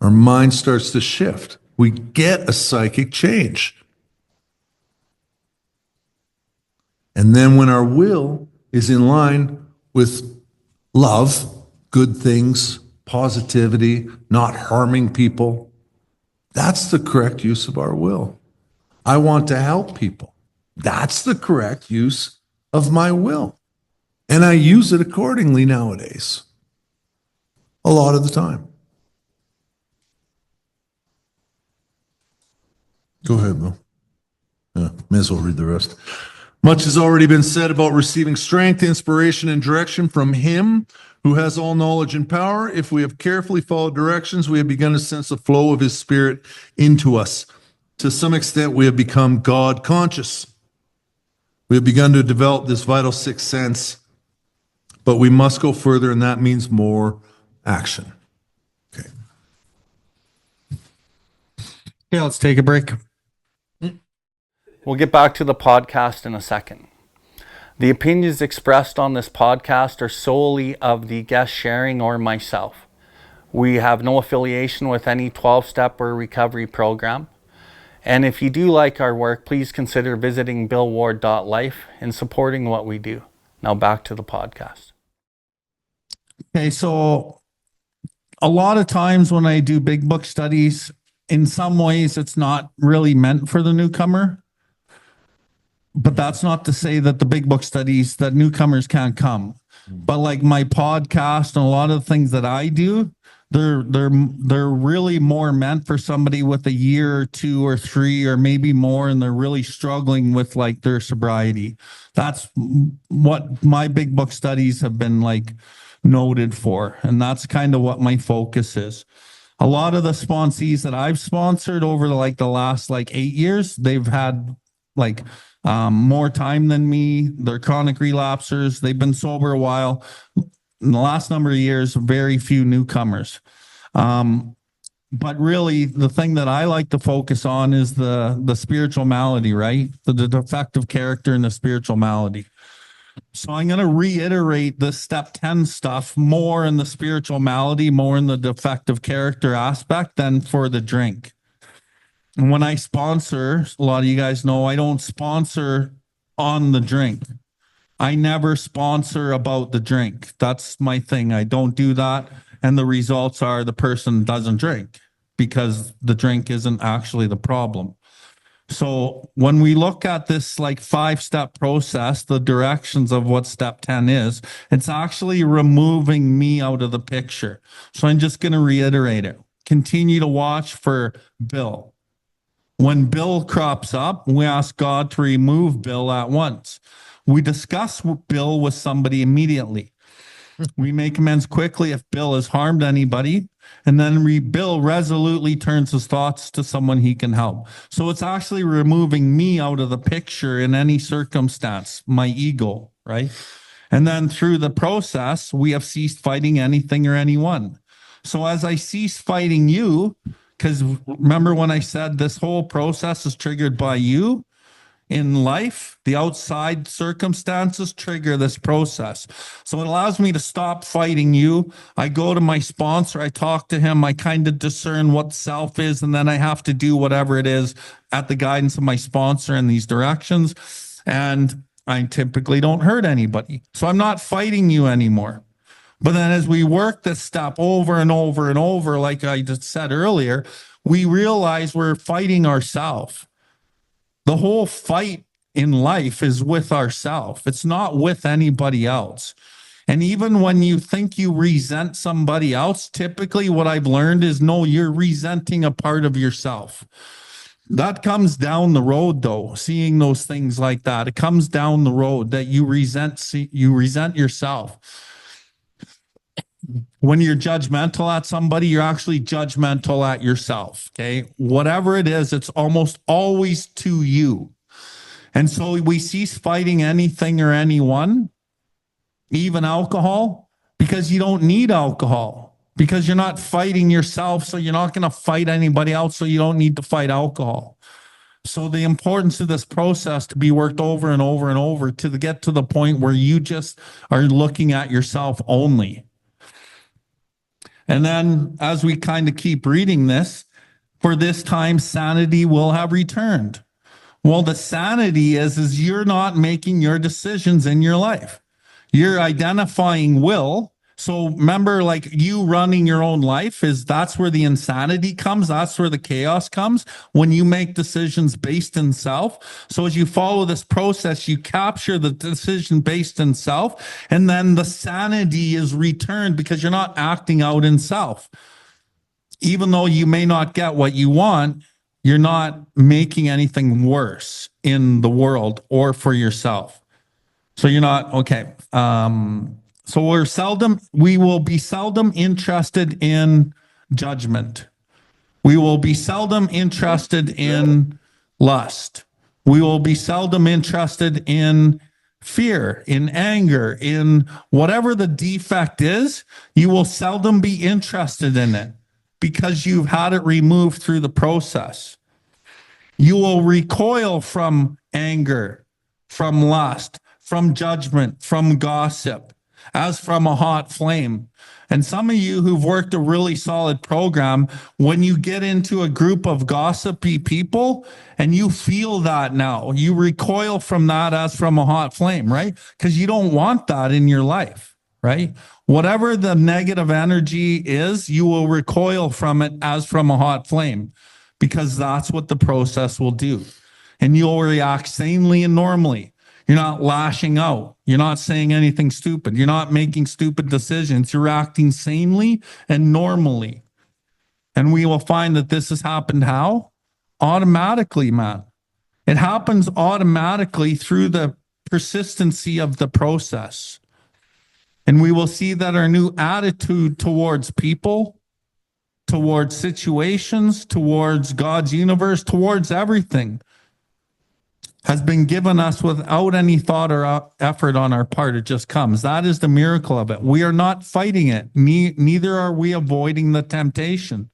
Our mind starts to shift. We get a psychic change. And then when our will is in line with love, good things, positivity, not harming people, that's the correct use of our will. I want to help people. That's the correct use of my will. And I use it accordingly nowadays. A lot of the time. Go ahead, Bill. Yeah, may as well read the rest. Much has already been said about receiving strength, inspiration, and direction from Him who has all knowledge and power. If we have carefully followed directions, we have begun to sense the flow of His Spirit into us. To some extent, we have become God conscious. We have begun to develop this vital sixth sense, but we must go further, and that means more action. Okay. Okay, let's take a break. We'll get back to the podcast in a second. The opinions expressed on this podcast are solely of the guest sharing or myself. We have no affiliation with any 12-step or recovery program. And if you do like our work, please consider visiting BILLWARD.life and supporting what we do. Now back to the podcast. Okay, so a lot of times when I do big book studies, in some ways it's not really meant for the newcomer. But that's not to say that the big book studies, that newcomers can't come. But like my podcast and a lot of the things that I do, they're really more meant for somebody with a year or 2 or 3 or maybe more, and they're really struggling with like their sobriety. That's what my big book studies have been like noted for, and that's kind of what my focus is. A lot of the sponsees that I've sponsored over the last 8 years, they've had more time than me. They're chronic relapsers. They've been sober a while. In the last number of years, very few newcomers. But really, the thing that I like to focus on is the spiritual malady, right? The defective character and the spiritual malady. So I'm going to reiterate the step 10 stuff more in the spiritual malady, more in the defective character aspect than for the drink. And when I sponsor, a lot of you guys know I don't sponsor on the drink. I never sponsor about the drink. That's my thing. I don't do that. And the results are the person doesn't drink because the drink isn't actually the problem. So when we look at this like 5-step process, the directions of what step 10 is, it's actually removing me out of the picture. So I'm just going to reiterate it. Continue to watch for Bill. When Bill crops up, we ask God to remove Bill at once. We discuss Bill with somebody immediately. We make amends quickly if Bill has harmed anybody, and then Bill resolutely turns his thoughts to someone he can help. So it's actually removing me out of the picture in any circumstance, my ego, right? And then through the process, we have ceased fighting anything or anyone. So as I cease fighting you, because remember when I said this whole process is triggered by you? In life, the outside circumstances trigger this process. So it allows me to stop fighting you. I go to my sponsor, I talk to him, I kind of discern what self is, and then I have to do whatever it is at the guidance of my sponsor in these directions. And I typically don't hurt anybody. So I'm not fighting you anymore. But then as we work this step over and over and over, like I just said earlier, we realize we're fighting ourselves. The whole fight in life is with ourselves. It's not with anybody else. And even when you think you resent somebody else, typically what I've learned is no, you're resenting a part of yourself. That comes down the road though, seeing those things like that. It comes down the road that you resent yourself. When you're judgmental at somebody, you're actually judgmental at yourself. Okay. Whatever it is, it's almost always to you. And so we cease fighting anything or anyone, even alcohol, because you don't need alcohol, because you're not fighting yourself. So you're not going to fight anybody else. So you don't need to fight alcohol. So the importance of this process to be worked over and over and over to get to the point where you just are looking at yourself only. And then as we kind of keep reading this, for this time, sanity will have returned. Well, the sanity is you're not making your decisions in your life. You're identifying will. So remember, like you running your own life that's where the insanity comes. That's where the chaos comes when you make decisions based in self. So as you follow this process, you capture the decision based in self, and then the sanity is returned because you're not acting out in self. Even though you may not get what you want, you're not making anything worse in the world or for yourself. So you're not, okay. So we will be seldom interested in judgment. We will be seldom interested in lust. We will be seldom interested in fear, in anger, in whatever the defect is. You will seldom be interested in it because you've had it removed through the process. You will recoil from anger, from lust, from judgment, from gossip, as from a hot flame. And some of you who've worked a really solid program, when you get into a group of gossipy people and you feel that now, you recoil from that as from a hot flame, right? Because you don't want that in your life, right? Whatever the negative energy is, you will recoil from it as from a hot flame, because that's what the process will do. And you'll react sanely and normally. You're not lashing out. You're not saying anything stupid. You're not making stupid decisions. You're acting sanely and normally. And we will find that this has happened how? Automatically, man. It happens automatically through the persistency of the process. And we will see that our new attitude towards people, towards situations, towards God's universe, towards everything has been given us without any thought or effort on our part. It just comes. That is the miracle of it. We are not fighting it. Neither are we avoiding the temptation.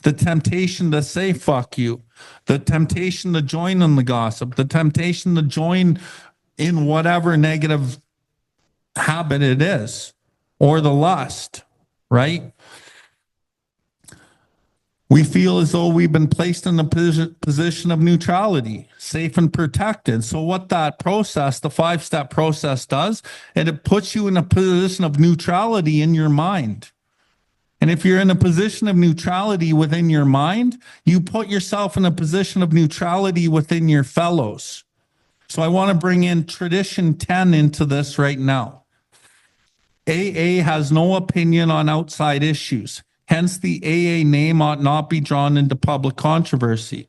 the temptation to say fuck you, the temptation to join in the gossip, the temptation to join in whatever negative habit it is, or the lust, right? We feel as though we've been placed in a position of neutrality, safe and protected. So what that process, the 5-step process does, it puts you in a position of neutrality in your mind. And if you're in a position of neutrality within your mind, you put yourself in a position of neutrality within your fellows. So I want to bring in tradition 10 into this right now. AA has no opinion on outside issues. Hence, the AA name ought not be drawn into public controversy.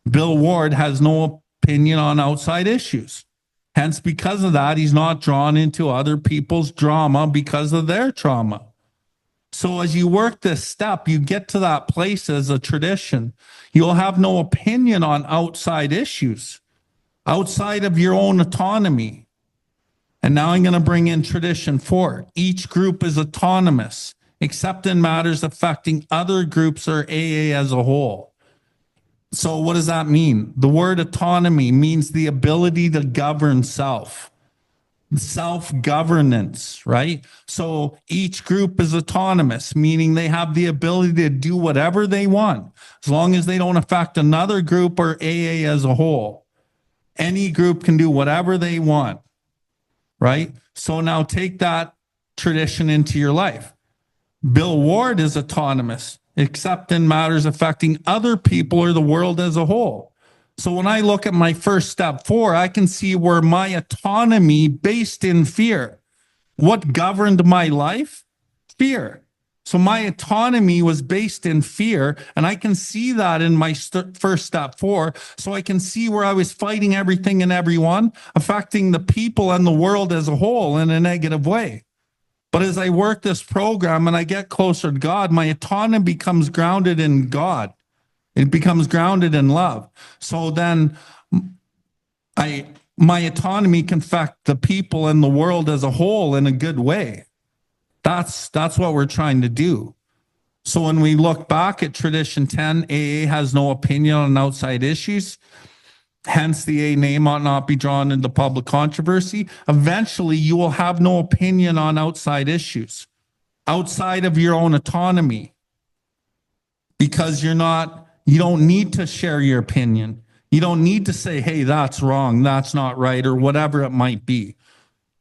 Bill Ward has no opinion on outside issues. Hence, because of that, he's not drawn into other people's drama because of their trauma. So as you work this step, you get to that place as a tradition. You'll have no opinion on outside issues, outside of your own autonomy. And now I'm going to bring in tradition 4. Each group is autonomous, except in matters affecting other groups or AA as a whole. So what does that mean? The word autonomy means the ability to govern self. Self-governance, right? So each group is autonomous, meaning they have the ability to do whatever they want, as long as they don't affect another group or AA as a whole. Any group can do whatever they want, right? So now take that tradition into your life. Bill Ward is autonomous, except in matters affecting other people or the world as a whole. So when I look at my first step 4, I can see where my autonomy based in fear. What governed my life? Fear. So my autonomy was based in fear, and I can see that in my first step 4. So I can see where I was fighting everything and everyone, affecting the people and the world as a whole in a negative way. But as I work this program and I get closer to God, my autonomy becomes grounded in God. It becomes grounded in love. So then my autonomy can affect the people and the world as a whole in a good way. That's what we're trying to do. So when we look back at tradition 10, AA has no opinion on outside issues. Hence, the AA name ought not be drawn into public controversy. Eventually, you will have no opinion on outside issues, outside of your own autonomy, because you don't need to share your opinion. You don't need to say, hey, that's wrong, that's not right, or whatever it might be.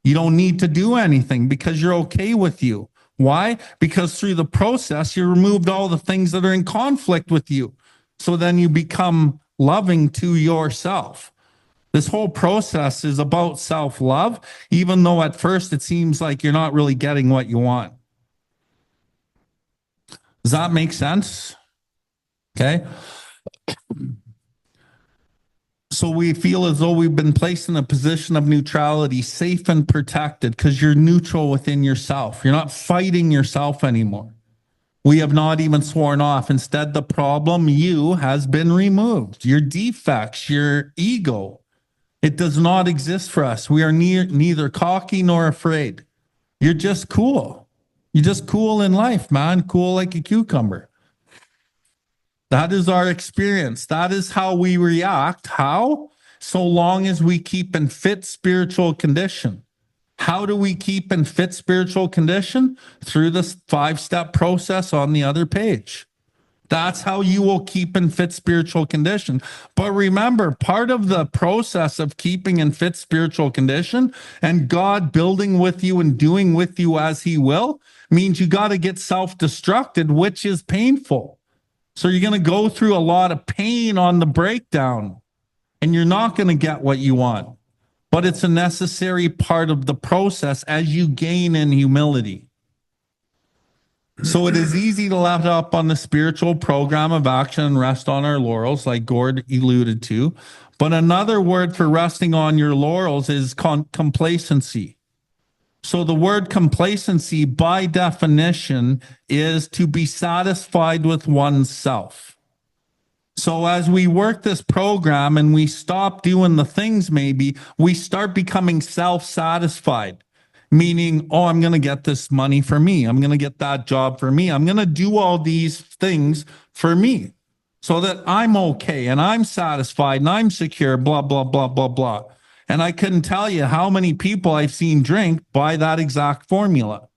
You don't need to do anything because you're okay with you. Why? Because through the process, you removed all the things that are in conflict with you. So then you become loving to yourself. This whole process is about self-love, even though at first it seems like you're not really getting what you want. Does that make sense? Okay. So we feel as though we've been placed in a position of neutrality, safe and protected, because you're neutral within yourself. You're not fighting yourself anymore. We have not even sworn off. Instead, the problem, you, has been removed. Your defects, your ego, it does not exist for us. We are neither cocky nor afraid. You're just cool. You're just cool in life, man. Cool like a cucumber. That is our experience. That is how we react. How? So long as we keep in fit spiritual condition. How do we keep in fit spiritual condition? Through this 5-step process on the other page. That's how you will keep in fit spiritual condition. But remember, part of the process of keeping in fit spiritual condition and God building with you and doing with you as he will means you got to get self-destructed, which is painful. So you're going to go through a lot of pain on the breakdown, and you're not going to get what you want. But it's a necessary part of the process as you gain in humility. So it is easy to let up on the spiritual program of action and rest on our laurels, like Gord alluded to. But another word for resting on your laurels is complacency. So the word complacency, by definition, is to be satisfied with oneself. So as we work this program and we stop doing the things, maybe we start becoming self-satisfied. meaning, oh, I'm going to get this money for me. I'm going to get that job for me. I'm going to do all these things for me so that I'm okay and I'm satisfied and I'm secure, blah, blah, blah, blah, blah. And I couldn't tell you how many people I've seen drink by that exact formula,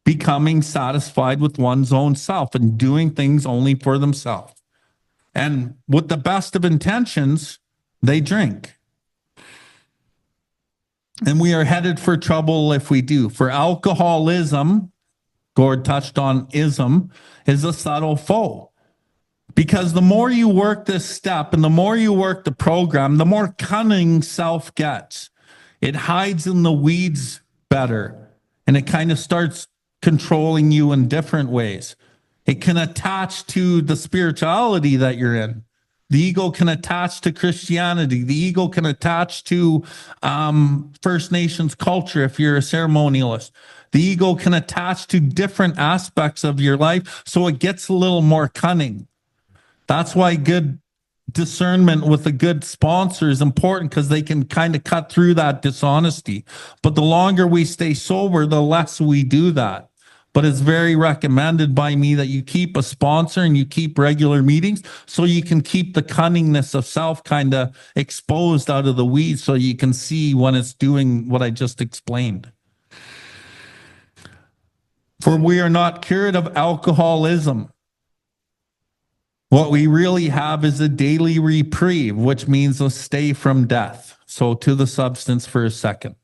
becoming satisfied with one's own self and doing things only for themselves. And with the best of intentions, they drink. And we are headed for trouble if we do. For alcoholism, Gord touched on ism, is a subtle foe. Because the more you work this step and the more you work the program, the more cunning self gets. It hides in the weeds better, and it kind of starts controlling you in different ways. It can attach to the spirituality that you're in. The ego can attach to Christianity. The ego can attach to First Nations culture if you're a ceremonialist. The ego can attach to different aspects of your life, so it gets a little more cunning. That's why good discernment with a good sponsor is important, because they can kind of cut through that dishonesty. But the longer we stay sober, the less we do that. But it's very recommended by me that you keep a sponsor and you keep regular meetings so you can keep the cunningness of self kind of exposed out of the weeds so you can see when it's doing what I just explained. For we are not cured of alcoholism. What we really have is a daily reprieve, which means a stay from death. So to the substance for a second.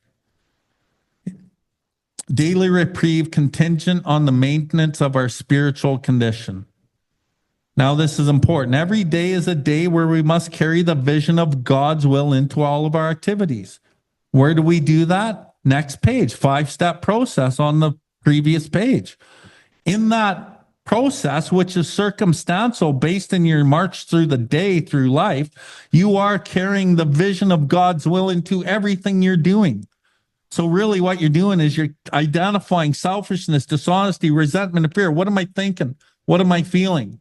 Daily reprieve contingent on the maintenance of our spiritual condition. Now, this is important. Every day is a day where we must carry the vision of God's will into all of our activities. Where do we do that? Next page, 5-step process on the previous page. In that process, which is circumstantial based in your march through the day, through life, you are carrying the vision of God's will into everything you're doing. So really what you're doing is you're identifying selfishness, dishonesty, resentment, and fear. What am I thinking? What am I feeling?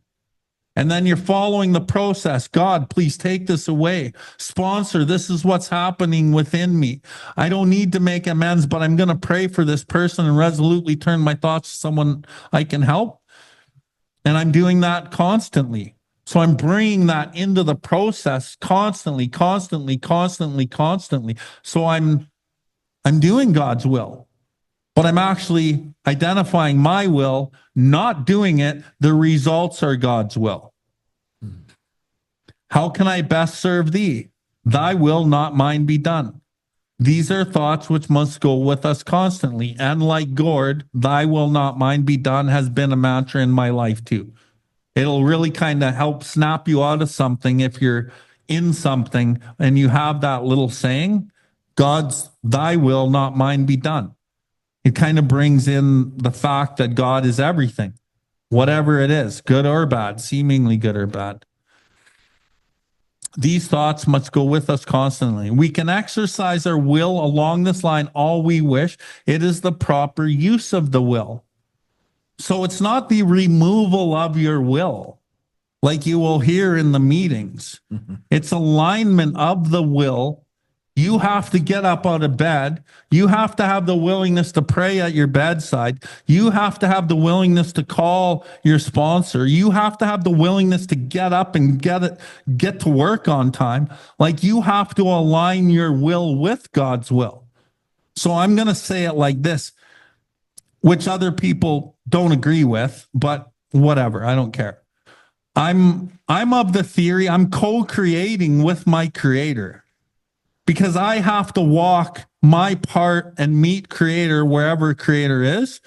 And then you're following the process. God, please take this away. Sponsor, this is what's happening within me. I don't need to make amends, but I'm going to pray for this person and resolutely turn my thoughts to someone I can help. And I'm doing that constantly. So I'm bringing that into the process constantly. So I'm doing God's will, but I'm actually identifying my will, not doing it. The results are God's will. How can I best serve thee? Thy will, not mine, be done. These are thoughts which must go with us constantly. And like Gord, thy will, not mine, be done has been a mantra in my life too. It'll really kind of help snap you out of something if you're in something and you have that little saying, God's, thy will, not mine, be done. It kind of brings in the fact that God is everything, whatever it is, good or bad, seemingly good or bad. These thoughts must go with us constantly. We can exercise our will along this line all we wish. It is the proper use of the will. So it's not the removal of your will, like you will hear in the meetings. It's alignment of the will. You have to get up out of bed. You have to have the willingness to pray at your bedside. You have to have the willingness to call your sponsor. You have to have the willingness to get up and get to work on time. Like you have to align your will with God's will. So I'm going to say it like this, which other people don't agree with, but whatever, I don't care. I'm of the theory I'm co-creating with my creator. Because I have to walk my part and meet creator wherever creator is.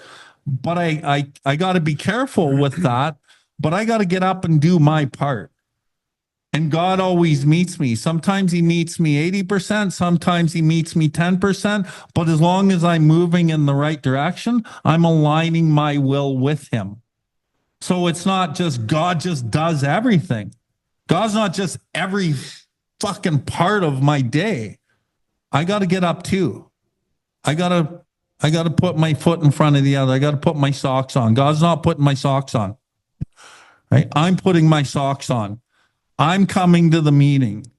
But I got to be careful with that. But I got to get up and do my part. And God always meets me. Sometimes he meets me 80%. Sometimes he meets me 10%. But as long as I'm moving in the right direction, I'm aligning my will with him. So it's not just God just does everything. God's not just every fucking part of my day. I got to get up too. I got to put my foot in front of the other. I got to put my socks on. God's not putting my socks on. Right? I'm putting my socks on. I'm coming to the meeting.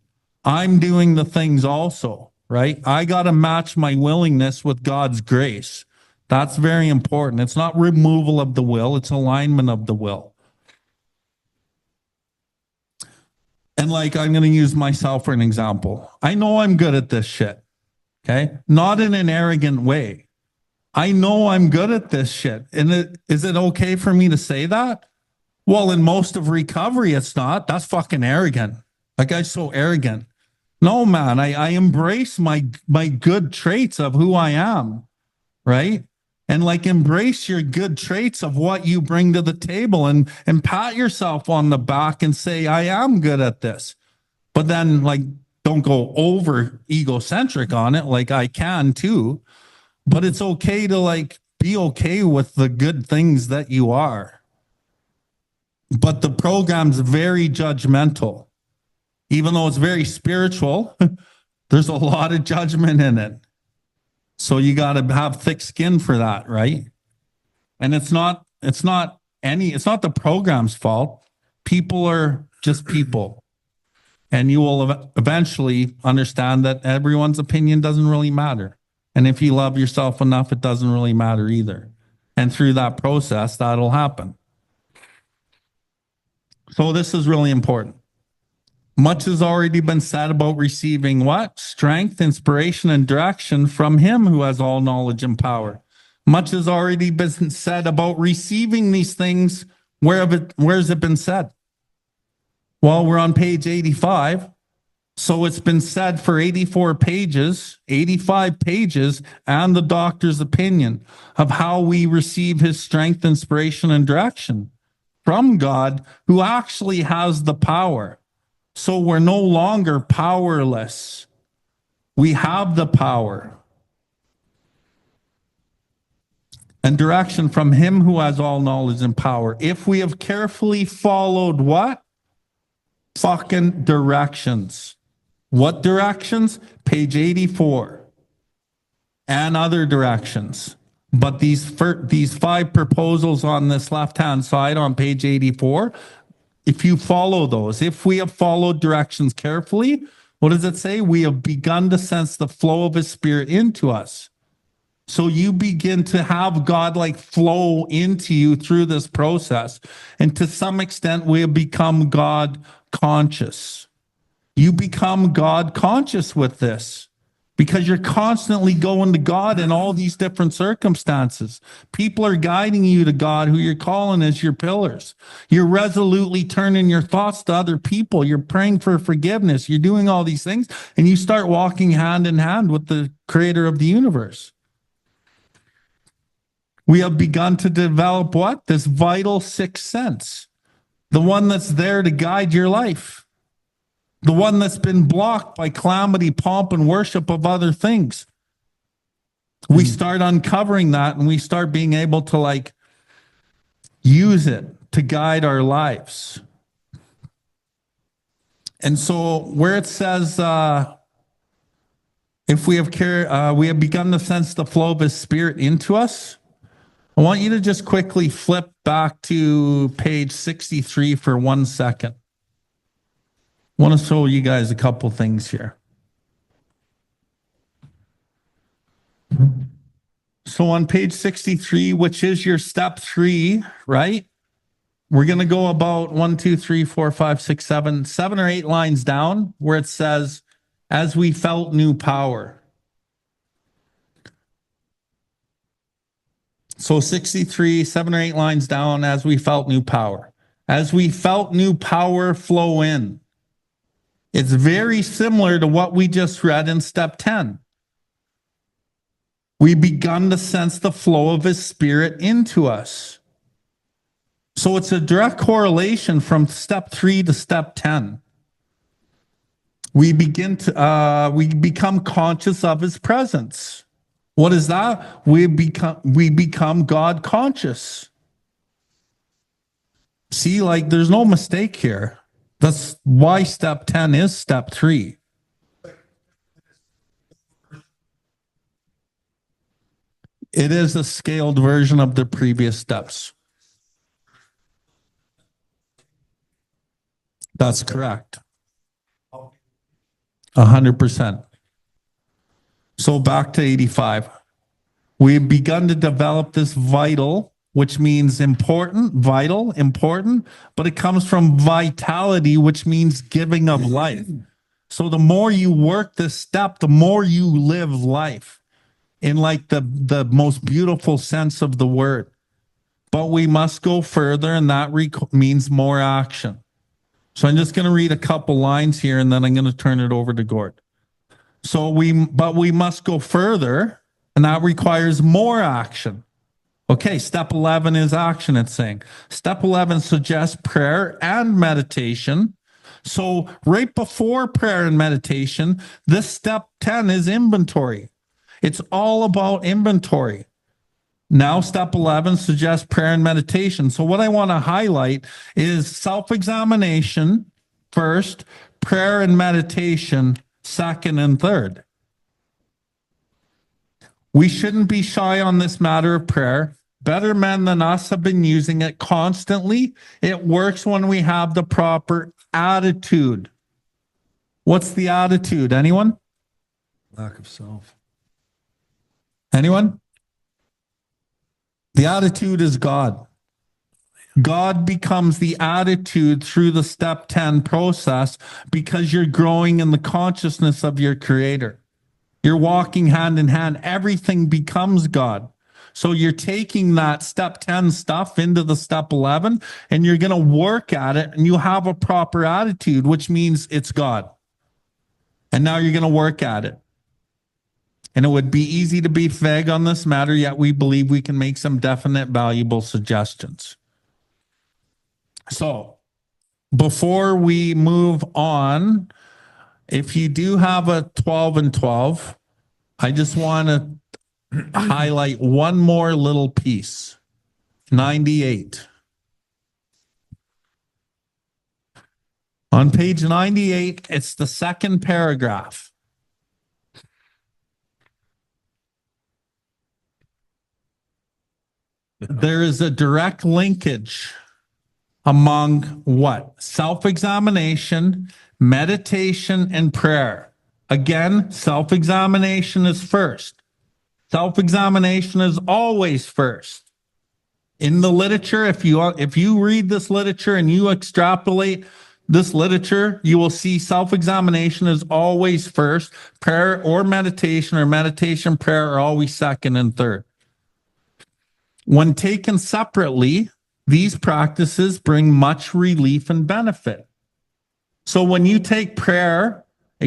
I'm doing the things also. right? I got to match my willingness with God's grace. That's very important. It's not removal of the will, it's alignment of the will. And like, I'm going to use myself for an example. I know I'm good at this shit. Okay. Not in an arrogant way. I know I'm good at this shit. And is it okay for me to say that? Well, in most of recovery, it's not. That's fucking arrogant. That guy's so arrogant. No, man, I embrace my good traits of who I am. Right. And like embrace your good traits of what you bring to the table and pat yourself on the back and say, I am good at this. But then like, don't go over egocentric on it. Like I can too, but it's okay to like be okay with the good things that you are. But the program's very judgmental. Even though it's very spiritual, there's a lot of judgment in it. So you got to have thick skin for that, right? And it's not the program's fault. People are just people. And you will eventually understand that everyone's opinion doesn't really matter. And if you love yourself enough, it doesn't really matter either. And through that process, that'll happen. So this is really important. Much has already been said about receiving what? Strength, inspiration, and direction from him who has all knowledge and power. Much has already been said about receiving these things. Where's it been said? Well, we're on page 85. So it's been said for 84 pages, 85 pages, and the doctor's opinion of how we receive his strength, inspiration, and direction from God, who actually has the power. So we're no longer powerless. We have the power. And direction from him who has all knowledge and power. If we have carefully followed what? Fucking directions. What directions? Page 84. And other directions. But these 5 proposals on this left-hand side on page 84, if you follow those, if we have followed directions carefully, what does it say? We have begun to sense the flow of his spirit into us. So you begin to have God like flow into you through this process. And to some extent, we have become God conscious. You become God conscious with this because you're constantly going to God in all these different circumstances. People are guiding you to God, who you're calling as your pillars. You're resolutely turning your thoughts to other people. You're praying for forgiveness. You're doing all these things, and you start walking hand in hand with the creator of the universe. We have begun to develop what? This vital sixth sense, the one that's there to guide your life. The one that's been blocked by calamity, pomp, and worship of other things. We start uncovering that and we start being able to like use it to guide our lives. And so where it says, if we have begun to sense the flow of his spirit into us, I want you to just quickly flip back to page 63 for 1 second. I want to show you guys a couple things here. So on page 63, which is your step 3, right? We're going to go about 1, 2, 3, 4, 5, 6, 7 or 8 lines down where it says, as we felt new power. So 63, 7 or 8 lines down, as we felt new power. As we felt new power flow in. It's very similar to what we just read in step 10. We begun to sense the flow of his spirit into us. So it's a direct correlation from step 3 to step 10. We become conscious of his presence. What is that? We become God conscious. See, like there's no mistake here. That's why step 10 is step 3. It is a scaled version of the previous steps. That's correct. 100%. So back to 85. We've begun to develop this vital, which means important, vital, important, but it comes from vitality, which means giving of life. So the more you work this step, the more you live life in like the most beautiful sense of the word. But we must go further, and that means more action. So I'm just going to read a couple lines here, and then I'm going to turn it over to Gord. But we must go further, and that requires more action. Okay, step 11 is action, it's saying. Step 11 suggests prayer and meditation. So right before prayer and meditation, this step 10 is inventory. It's all about inventory. Now, step 11 suggests prayer and meditation. So what I want to highlight is self-examination first, prayer and meditation second and third. We shouldn't be shy on this matter of prayer. Better men than us have been using it constantly. It works when we have the proper attitude. What's the attitude? Anyone? Lack of self. Anyone? The attitude is God. God becomes the attitude through the step 10 process because you're growing in the consciousness of your creator. You're walking hand in hand. Everything becomes God. So you're taking that step 10 stuff into the step 11 and you're going to work at it and you have a proper attitude, which means it's God. And now you're going to work at it. And it would be easy to be vague on this matter, yet we believe we can make some definite, valuable suggestions. So before we move on, if you do have a 12 and 12, I just want to highlight one more little piece. 98. On page 98, it's the second paragraph. There is a direct linkage among what? Self-examination, meditation, and prayer. Again, self-examination is first. Self-examination is always first. In the literature, if you read this literature and you extrapolate this literature, you will see self-examination is always first. Prayer or meditation, prayer are always second and third. When taken separately, these practices bring much relief and benefit. So when you take prayer,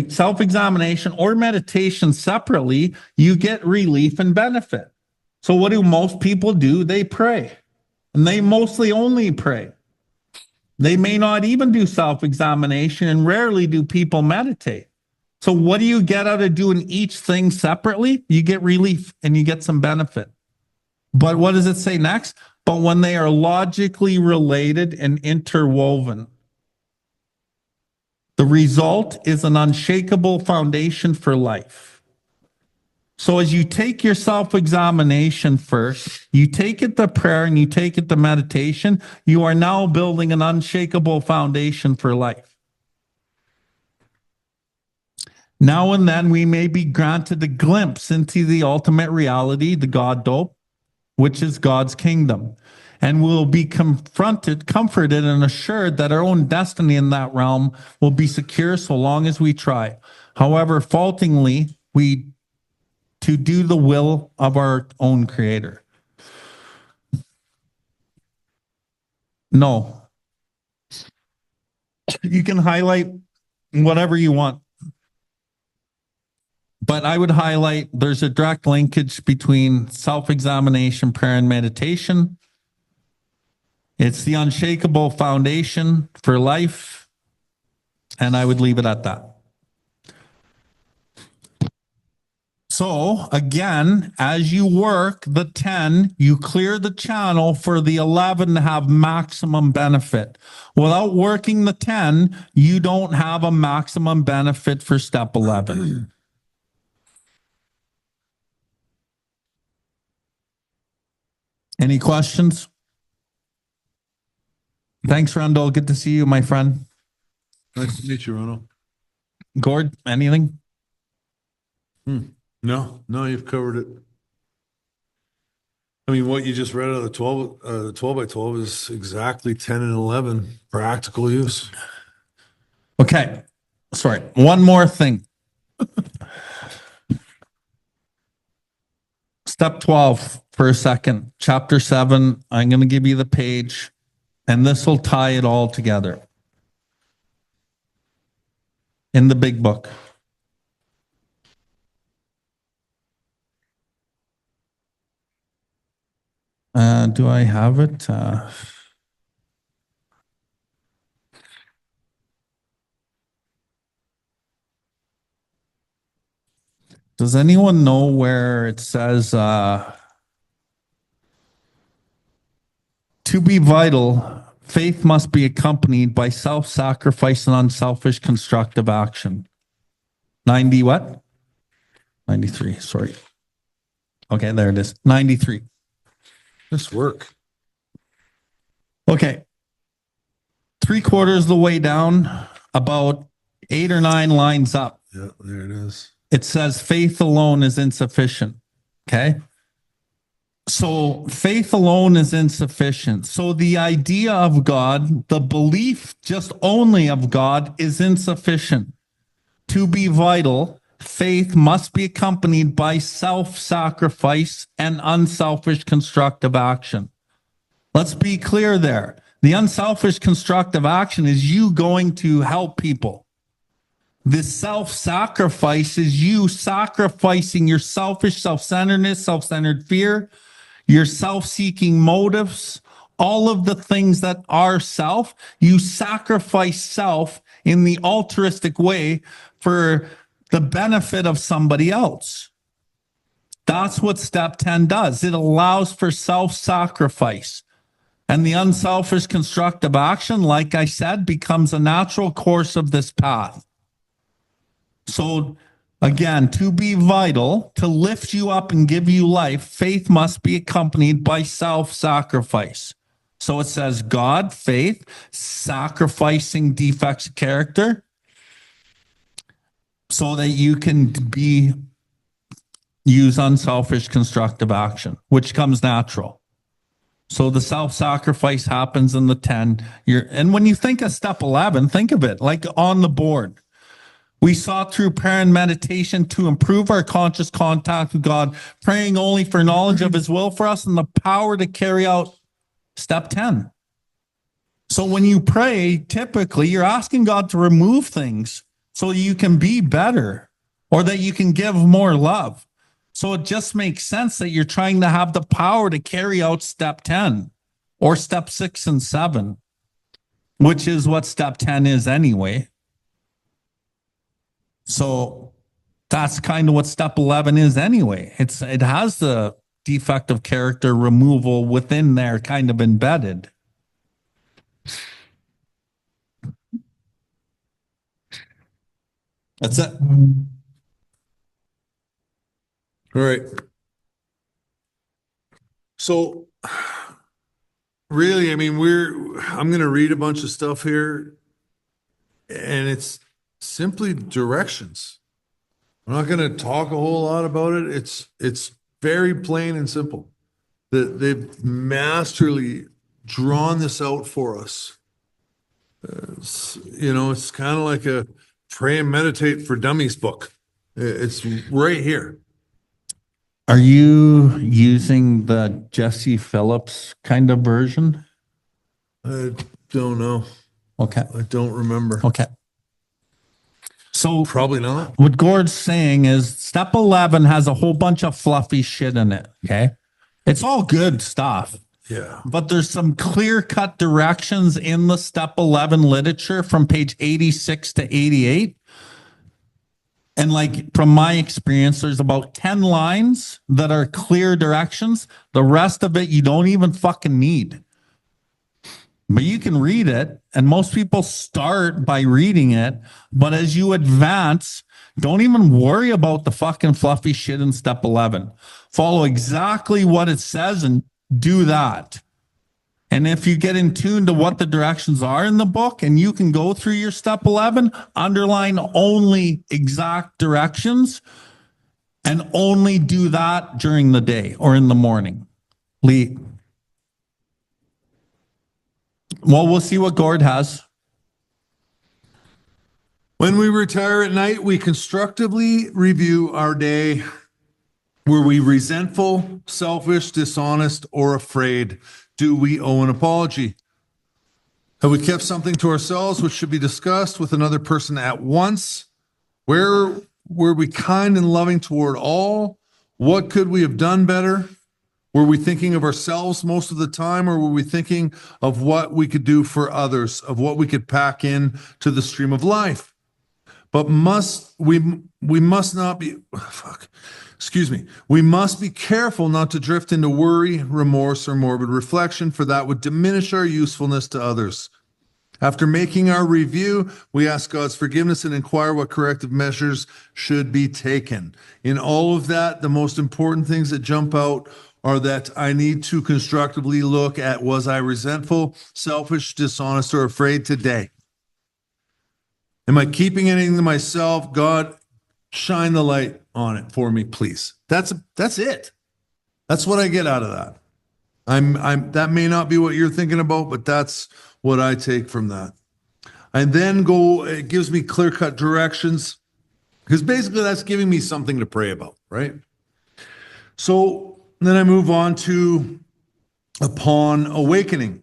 self-examination, or meditation separately, you get relief and benefit. So what do most people do? They pray. And they mostly only pray. They may not even do self-examination, and rarely do people meditate. So what do you get out of doing each thing separately? You get relief and you get some benefit. But what does it say next? But when they are logically related and interwoven, the result is an unshakable foundation for life. So as you take your self-examination first, you take it to prayer and you take it to meditation, you are now building an unshakable foundation for life. Now and then we may be granted a glimpse into the ultimate reality, the God dope, which is God's kingdom. And we'll be comforted, and assured that our own destiny in that realm will be secure so long as we try. However, faultingly, to do the will of our own creator. No. You can highlight whatever you want. But I would highlight there's a direct linkage between self-examination, prayer, and meditation. It's the unshakable foundation for life. And I would leave it at that. So again, as you work the 10, you clear the channel for the 11 to have maximum benefit. Without working the 10, you don't have a maximum benefit for step 11. Any questions? Thanks, Randall. Good to see you, my friend. Nice to meet you, Rono. Gord, anything? No, you've covered it. I mean, what you just read out of the 12 by 12 is exactly 10 and 11 practical use. Okay. Sorry. One more thing. Step 12 for a second. Chapter 7. I'm going to give you the page, and this will tie it all together. In the big book. Do I have it? Does anyone know where it says, to be vital, faith must be accompanied by self-sacrifice and unselfish constructive action? 90 what? 93, sorry. Okay, there it is. 93. This work. Okay. 3/4 of the way down, about 8 or 9 lines up. Yeah, there it is. It says faith alone is insufficient. Okay. So faith alone is insufficient. So the idea of God, the belief just only of God is insufficient. To be vital, faith must be accompanied by self-sacrifice and unselfish constructive action. Let's be clear there. The unselfish constructive action is you going to help people. The self-sacrifice is you sacrificing your selfish self-centeredness, self-centered fear, your self-seeking motives, all of the things that are self. You sacrifice self in the altruistic way for the benefit of somebody else. That's what step 10 does. It allows for self-sacrifice. And the unselfish constructive action, like I said, becomes a natural course of this path. So again, to be vital, to lift you up and give you life, faith must be accompanied by self-sacrifice. So it says God, faith, sacrificing defects of character so that you can use unselfish constructive action, which comes natural. So the self-sacrifice happens in the 10. And when you think of step 11, think of it like on the board. We sought through prayer and meditation to improve our conscious contact with God, praying only for knowledge of his will for us and the power to carry out step 10. So when you pray, typically you're asking God to remove things so you can be better or that you can give more love. So it just makes sense that you're trying to have the power to carry out step 10 or step 6 and 7, which is what step 10 is anyway. So that's kind of what step 11 is anyway. It has the defect of character removal within there kind of embedded. That's it. All right. So really, I mean, I'm going to read a bunch of stuff here and it's simply directions. I'm not going to talk a whole lot about it. It's very plain and simple. They've masterly drawn this out for us. It's kind of like a pray and meditate for dummies book. It's right here. Are you using the Jesse Phillips kind of version? I don't know. Okay. I don't remember. Okay. So Probably not. what Gord's saying is step 11 has a whole bunch of fluffy shit in it. Okay. It's all good stuff. Yeah. But there's some clear-cut directions in the step 11 literature from page 86 to 88. And like from my experience, there's about 10 lines that are clear directions. The rest of it you don't even fucking need. But you can read it, and most people start by reading it. But as you advance, don't even worry about the fucking fluffy shit in step 11. Follow exactly what it says and do that. And if you get in tune to what the directions are in the book and you can go through your step 11, underline only exact directions, And only do that during the day or in the morning. Lee. Well, we'll see what Gord has. When we retire at night, we constructively review our day. Were we resentful, selfish, dishonest, or afraid? Do we owe an apology? Have we kept something to ourselves which should be discussed with another person at once? Where were we kind and loving toward all? What could we have done better? Were we thinking of ourselves most of the time, or were we thinking of what we could do for others, of what we could pack in to the stream of life? But we must not be, we must be careful not to drift into worry, remorse, or morbid reflection, for that would diminish our usefulness to others. After making our review, we ask God's forgiveness and inquire what corrective measures should be taken. In all of that, the most important things that jump out are that I need to constructively look at, was I resentful, selfish, dishonest, or afraid today? Am I keeping anything to myself? God, shine the light on it for me, please. That's it. That's what I get out of that. That may not be what you're thinking about, but that's what I take from that. And then it gives me clear-cut directions, because basically that's giving me something to pray about, right? So then I move on to upon awakening.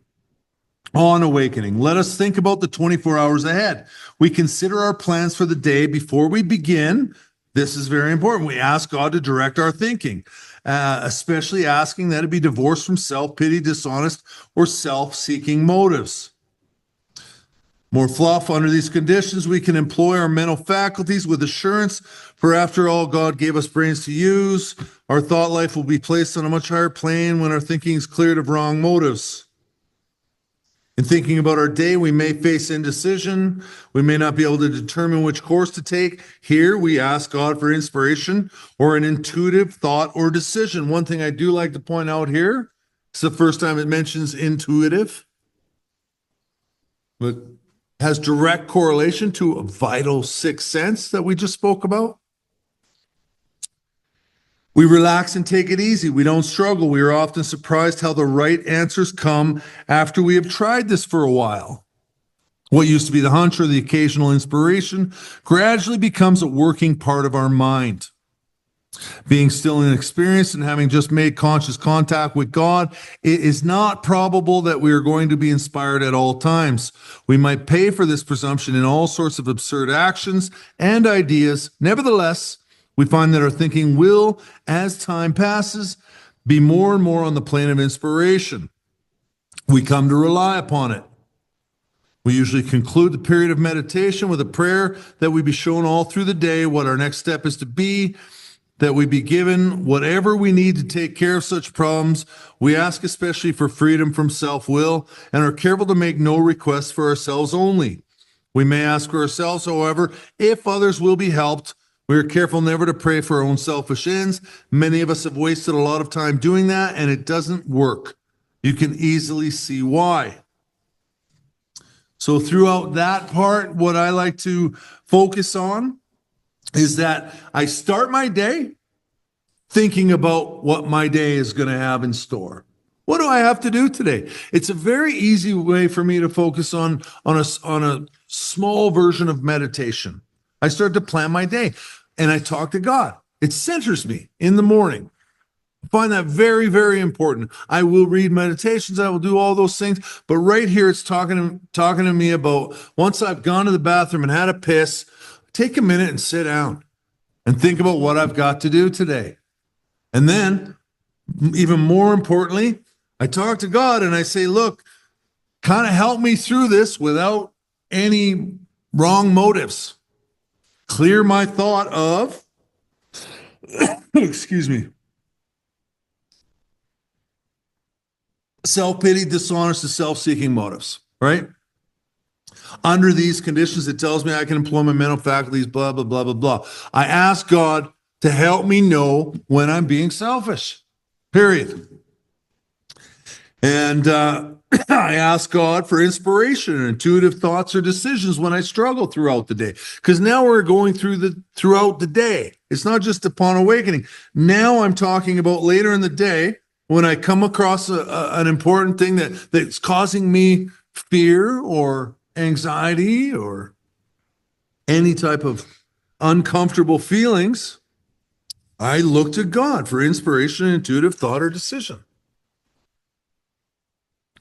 On awakening, let us think about the 24 hours ahead. We consider our plans for the day before we begin. This is very important. We ask God to direct our thinking, especially asking that it be divorced from self-pity, dishonest, or self-seeking motives. More fluff, under these conditions, we can employ our mental faculties with assurance, for after all, God gave us brains to use. Our thought life will be placed on a much higher plane when our thinking is cleared of wrong motives. In thinking about our day, we may face indecision. We may not be able to determine which course to take. Here, we ask God for inspiration or an intuitive thought or decision. One thing I do like to point out here, it's the first time it mentions intuitive, but has direct correlation to a vital sixth sense that we just spoke about. We relax and take it easy. We don't struggle. We are often surprised how the right answers come after we have tried this for a while. What used to be the hunch or the occasional inspiration gradually becomes a working part of our mind. Being still inexperienced and having just made conscious contact with God, it is not probable that we are going to be inspired at all times. We might pay for this presumption in all sorts of absurd actions and ideas. Nevertheless, we find that our thinking will, as time passes, be more and more on the plane of inspiration. We come to rely upon it. We usually conclude the period of meditation with a prayer that we be shown all through the day what our next step is to be, that we be given whatever we need to take care of such problems. We ask especially for freedom from self-will and are careful to make no requests for ourselves only. We may ask for ourselves, however, if others will be helped. We are careful never to pray for our own selfish ends. Many of us have wasted a lot of time doing that, and it doesn't work. You can easily see why. So throughout that part, what I like to focus on is that I start my day thinking about what my day is going to have in store. What do I have to do today? It's a very easy way for me to focus on a small version of meditation. I start to plan my day and I talk to God. It centers me in the morning. I find that very, very important. I will read meditations. I will do all those things. But right here, it's talking to me about once I've gone to the bathroom and had a piss, take a minute and sit down and think about what I've got to do today. And then, even more importantly, I talk to God and I say, look, kind of help me through this without any wrong motives. Clear my thought of, excuse me, self-pity, dishonest, and self-seeking motives, right? Under these conditions, it tells me I can employ my mental faculties, blah, blah, blah, blah, blah. I ask God to help me know when I'm being selfish, period. And I ask God for inspiration and intuitive thoughts or decisions when I struggle throughout the day. Because now we're going throughout the day. It's not just upon awakening. Now I'm talking about later in the day when I come across an important thing that's causing me fear or anxiety or any type of uncomfortable feelings. I look to God for inspiration, intuitive thought, or decision.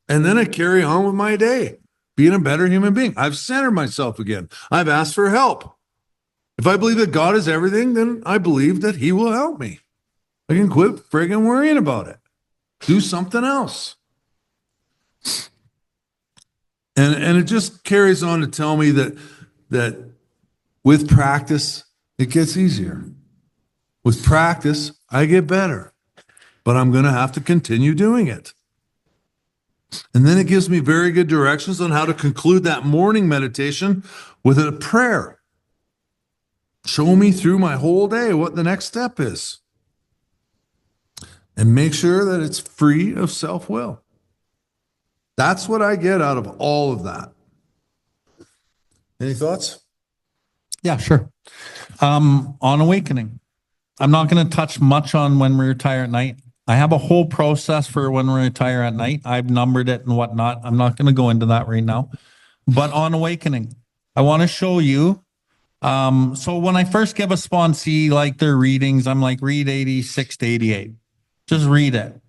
And then I carry on with my day, being a better human being. I've centered myself again. I've asked for help. If I believe that God is everything, then I believe that he will help me. I can quit friggin' worrying about it. Do something else. And it just carries on to tell me that with practice, it gets easier. With practice, I get better. But I'm going to have to continue doing it. And then it gives me very good directions on how to conclude that morning meditation with a prayer. Show me through my whole day what the next step is. And make sure that it's free of self-will. That's what I get out of all of that. Any thoughts? Yeah, sure. On awakening, I'm not going to touch much on when we retire at night. I have a whole process for when we retire at night. I've numbered it and whatnot. I'm not going to go into that right now. But on awakening, I want to show you. So when I first give a sponsee like their readings, I'm like, read 86 to 88. Just read it.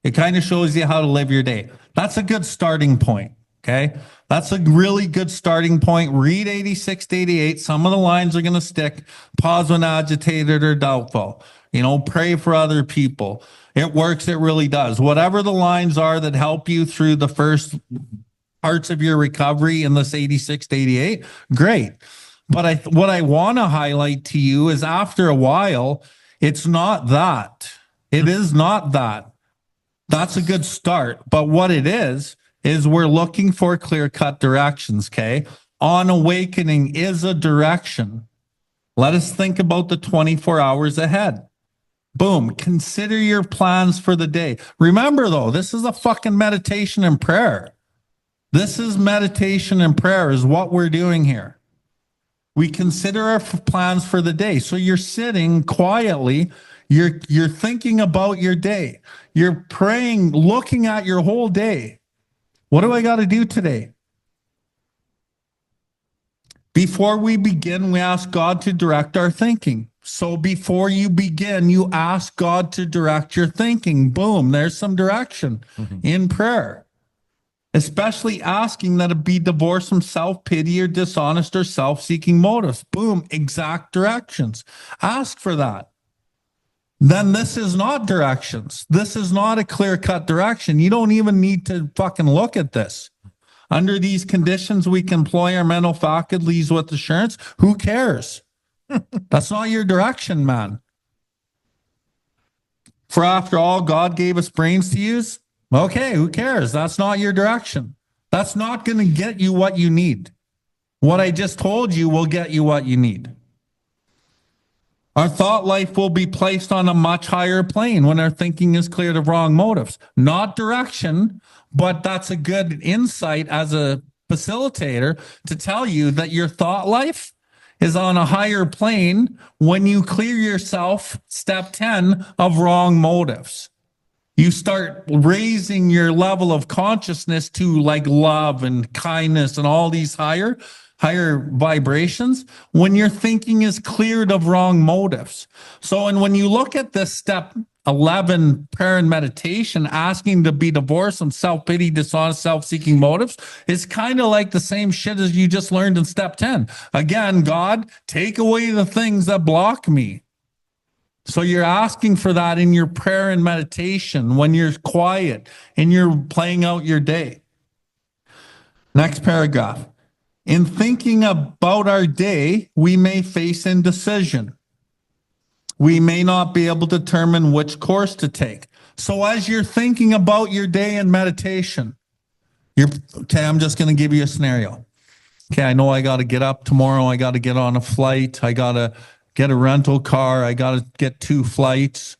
It kind of shows you how to live your day. That's a good starting point. Okay. That's a really good starting point. Read 86 to 88. Some of the lines are going to stick. Pause when agitated or doubtful. Pray for other people. It works. It really does. Whatever the lines are that help you through the first parts of your recovery in this 86 to 88, great. But what I want to highlight to you is after a while, it's not that. It is not that. That's a good start. But what it is we're looking for clear-cut directions, okay? On awakening is a direction. Let us think about the 24 hours ahead. Boom. Consider your plans for the day. Remember, though, this is a fucking meditation and prayer. This is meditation and prayer is what we're doing here. We consider our plans for the day. So you're sitting quietly. You're thinking about your day. You're praying, looking at your whole day. What do I got to do today? Before we begin, we ask God to direct our thinking. So before you begin, you ask God to direct your thinking. Boom, there's some direction in prayer. Especially asking that it be divorced from self-pity or dishonest or self-seeking motives. Boom, exact directions. Ask for that. Then this is not directions. This is not a clear-cut direction. You don't even need to fucking look at this. Under these conditions, we can employ our mental faculties with assurance. Who cares? That's not your direction, man. For after all, God gave us brains to use. Okay, who cares? That's not your direction. That's not going to get you what you need. What I just told you will get you what you need. Our thought life will be placed on a much higher plane when our thinking is cleared of wrong motives. Not direction, but that's a good insight as a facilitator to tell you that your thought life is on a higher plane when you clear yourself, step 10, of wrong motives. You start raising your level of consciousness to like love and kindness and all these higher vibrations when your thinking is cleared of wrong motives. So, and when you look at this step 11 prayer and meditation, asking to be divorced from self-pity, dishonest, self-seeking motives, it's kind of like the same shit as you just learned in step 10. Again, God, take away the things that block me. So you're asking for that in your prayer and meditation when you're quiet and you're playing out your day. Next paragraph. In thinking about our day, we may face indecision. We may not be able to determine which course to take. So as you're thinking about your day in meditation, I'm just going to give you a scenario. Okay, I know I got to get up tomorrow. I got to get on a flight. I got to get a rental car. I got to get 2 flights.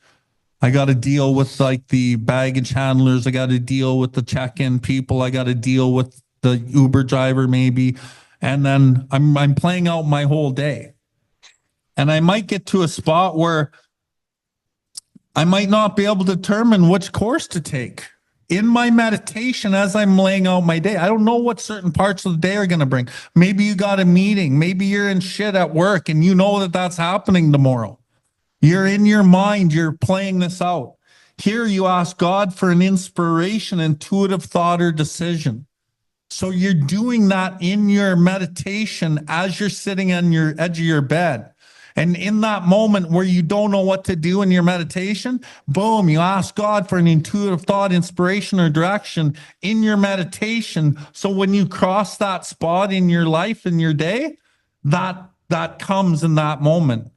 I got to deal with like the baggage handlers. I got to deal with the check-in people. I got to deal with the Uber driver maybe. And then I'm playing out my whole day. And I might get to a spot where I might not be able to determine which course to take in my meditation as I'm laying out my day. I don't know what certain parts of the day are going to bring. Maybe you got a meeting. Maybe you're in shit at work and you know that that's happening tomorrow. You're in your mind. You're playing this out. Here you ask God for an inspiration, intuitive thought or decision. So you're doing that in your meditation as you're sitting on your edge of your bed. And in that moment where you don't know what to do in your meditation, boom, you ask God for an intuitive thought, inspiration, or direction in your meditation. So when you cross that spot in your life, in your day, that comes in that moment.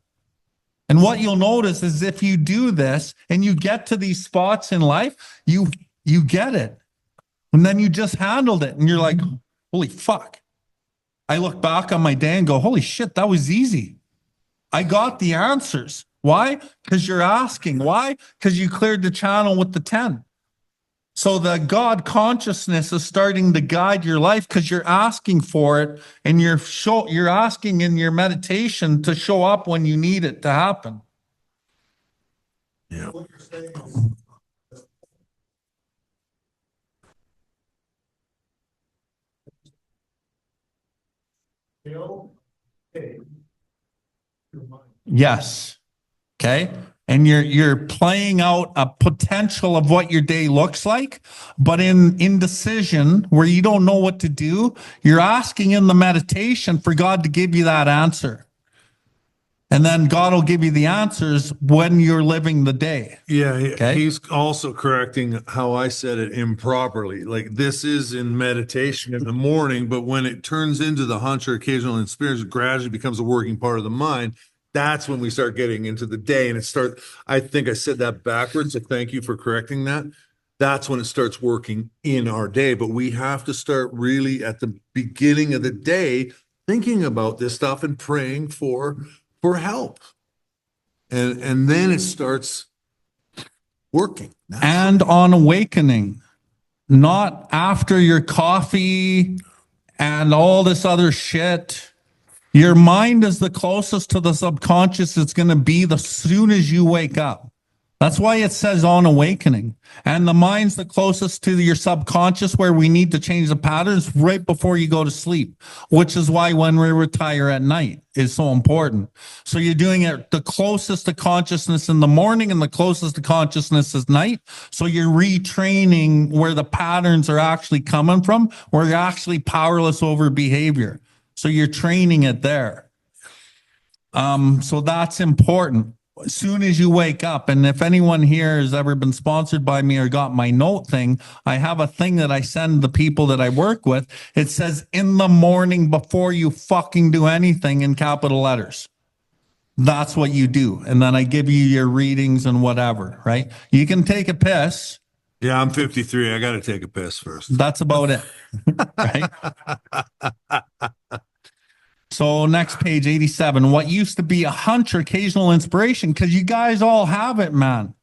And what you'll notice is if you do this and you get to these spots in life, you get it. And then you just handled it and you're like, holy fuck. I look back on my day and go, holy shit, that was easy. I got the answers. Why? Because you're asking. Why? Because you cleared the channel with the 10. So the God consciousness is starting to guide your life because you're asking for it and you're asking in your meditation to show up when you need it to happen. Yeah. What you're saying is feel, okay, your mind. Yes. Okay. And you're playing out a potential of what your day looks like, but in indecision where you don't know what to do, you're asking in the meditation for God to give you that answer. And then God will give you the answers when you're living the day. Yeah, Okay. he's also correcting how I said it improperly. Like this is in meditation in the morning, but when it turns into the hunch or occasional inspiration, gradually becomes a working part of the mind. That's when we start getting into the day and I think I said that backwards. So thank you for correcting that. That's when it starts working in our day. But we have to start really at the beginning of the day thinking about this stuff and praying for help. And then it starts working. And on awakening, not after your coffee and all this other shit. Your mind is the closest to the subconscious it's going to be the soon as you wake up. That's why it says on awakening. And the mind's the closest to your subconscious where we need to change the patterns right before you go to sleep, which is why when we retire at night is so important. So you're doing it the closest to consciousness in the morning and the closest to consciousness is night. So you're retraining where the patterns are actually coming from, where you're actually powerless over behavior. So you're training it there. So that's important. As soon as you wake up, and if anyone here has ever been sponsored by me or got my note thing, I have a thing that I send the people that I work with. It says in the morning before you fucking do anything in capital letters. That's what you do. And then I give you your readings and whatever, right? You can take a piss. Yeah, I'm 53. I got to take a piss first. That's about it. Right? So next page, 87, what used to be a hunch or occasional inspiration, because you guys all have it, man.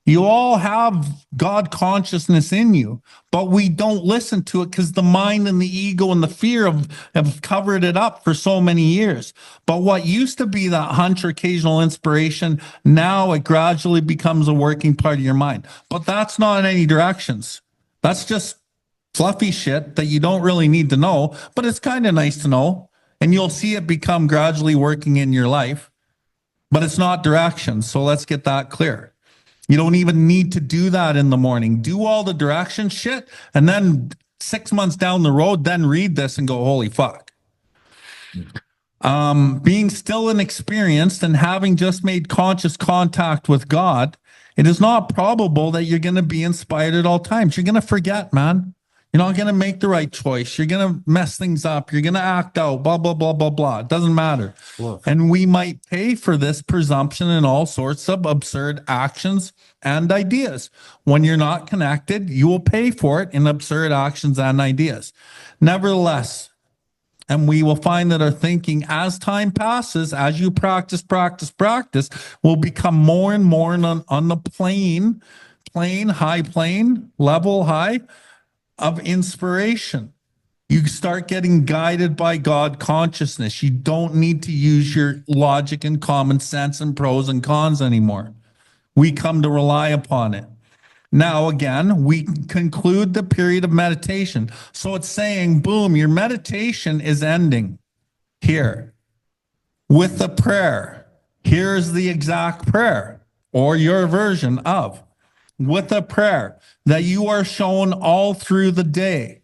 You all have God consciousness in you, but we don't listen to it because the mind and the ego and the fear have covered it up for so many years. But what used to be that hunch or occasional inspiration, now it gradually becomes a working part of your mind. But that's not in any directions. That's just fluffy shit that you don't really need to know, but it's kind of nice to know. And you'll see it become gradually working in your life, but it's not directions. So let's get that clear. You don't even need to do that in the morning. Do all the direction shit. And then 6 months down the road, then read this and go, holy fuck. Being still inexperienced and having just made conscious contact with God, it is not probable that you're going to be inspired at all times. You're going to forget, man. You're not going to make the right choice. You're going to mess things up. You're going to act out, blah, blah, blah, blah, blah. It doesn't matter. Look. And we might pay for this presumption in all sorts of absurd actions and ideas. When you're not connected, you will pay for it in absurd actions and ideas. Nevertheless, and we will find that our thinking as time passes, as you practice, will become more and more on the high plane, level high, of inspiration. You start getting guided by God consciousness. You don't need to use your logic and common sense and pros and cons anymore. We come to rely upon it. Now, again, we conclude the period of meditation. So it's saying, boom, your meditation is ending here with a prayer. Here's the exact prayer or your version of with a prayer that you are shown all through the day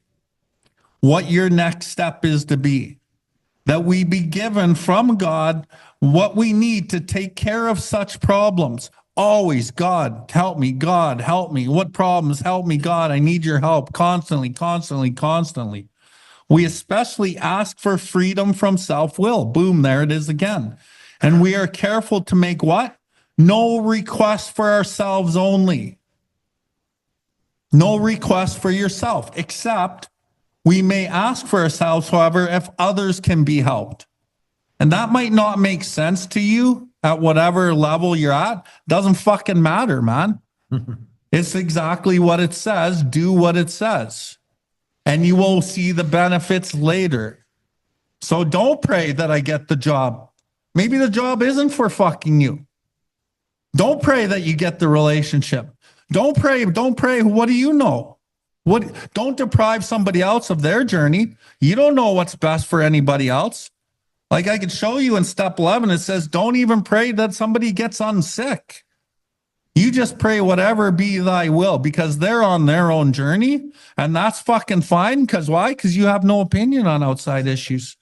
what your next step is to be, that we be given from God what we need to take care of such problems. Always, God, help me. God, help me. What problems? Help me, God. I need your help constantly, constantly, constantly. We especially ask for freedom from self-will. Boom, there it is again. And we are careful to make what? No request for ourselves only. No request for yourself, except we may ask for ourselves, however, if others can be helped. And that might not make sense to you at whatever level you're at. Doesn't fucking matter, man. It's exactly what it says. Do what it says. And you will see the benefits later. So don't pray that I get the job. Maybe the job isn't for fucking you. Don't pray that you get the relationship. Don't pray. What do you know? Don't deprive somebody else of their journey. You don't know what's best for anybody else. Like I could show you in step 11, it says, don't even pray that somebody gets unsick. You just pray whatever be thy will, because they're on their own journey, and that's fucking fine. Because why? Because you have no opinion on outside issues.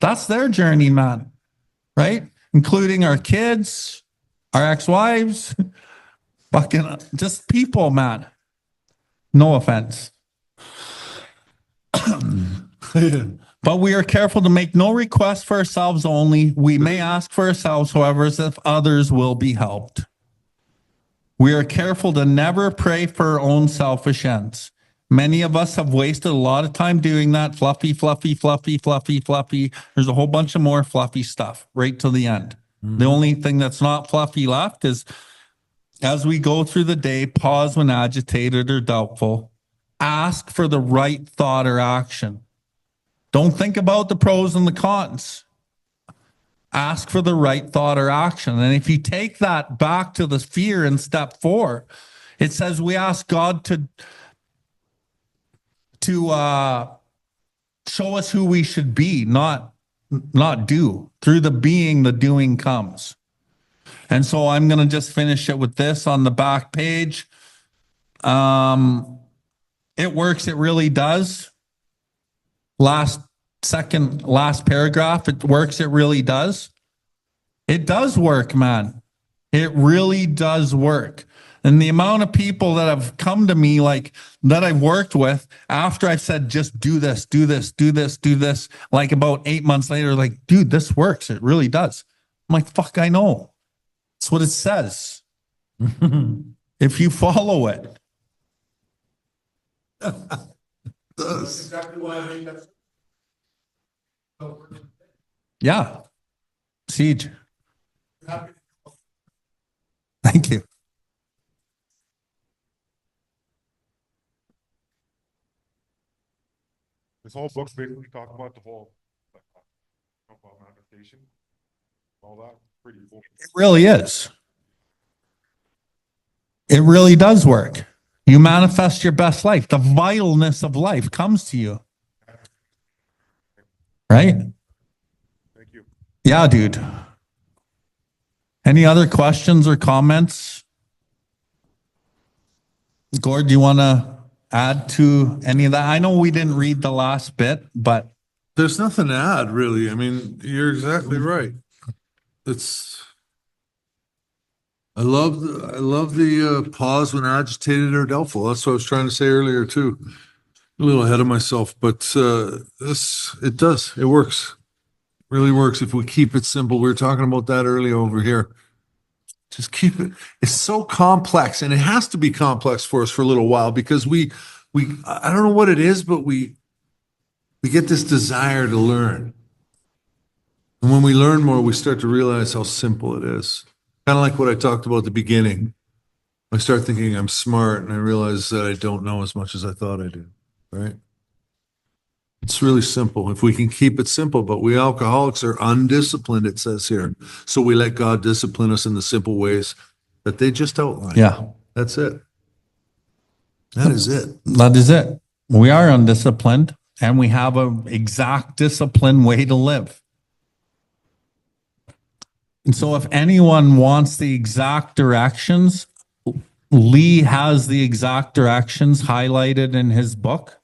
That's their journey, man. Right? Including our kids, our ex-wives, fucking just people, man. No offense. But we are careful to make no request for ourselves only. We may ask for ourselves, however, as if others will be helped. We are careful to never pray for our own selfish ends. Many of us have wasted a lot of time doing that. Fluffy, fluffy, fluffy, fluffy, fluffy. There's a whole bunch of more fluffy stuff right to the end. The only thing that's not fluffy left is, as we go through the day, pause when agitated or doubtful. Ask for the right thought or action. Don't think about the pros and the cons. Ask for the right thought or action. And if you take that back to the fear in step 4, it says we ask God to show us who we should be, not do. Through the being, the doing comes. And so I'm going to just finish it with this on the back page. It works. It really does. Last paragraph. It works. It really does. It does work, man. It really does work. And the amount of people that have come to me, like that I've worked with after I've said, just do this, do this, do this, do this. Like about 8 months later, like, dude, this works. It really does. I'm like, fuck, I know. That's what it says. If you follow it. That's exactly why I made that. Yeah. Siege. Happy Thank you. This whole book's basically talking about the whole manifestation, all that. Pretty cool. It really is. It really does work. You manifest your best life. The vitalness of life comes to you. Right? Thank you. Yeah, dude. Any other questions or comments? Gord, do you want to add to any of that? I know we didn't read the last bit, but There's nothing to add, really. I mean, you're exactly right. I love the pause when agitated or doubtful. That's what I was trying to say earlier too. A little ahead of myself, but it works. Really works if we keep it simple. We were talking about that earlier over here. Just keep it. It's so complex, and it has to be complex for us for a little while because I don't know what it is, but we get this desire to learn. And when we learn more, we start to realize how simple it is. Kind of like what I talked about at the beginning. I start thinking I'm smart and I realize that I don't know as much as I thought I did, right? It's really simple. If we can keep it simple, but we alcoholics are undisciplined, it says here. So we let God discipline us in the simple ways that they just outlined. Yeah, That's it. That is it. that is it. We are undisciplined and we have an exact disciplined way to live. And so if anyone wants the exact directions, Lee has the exact directions highlighted in his book.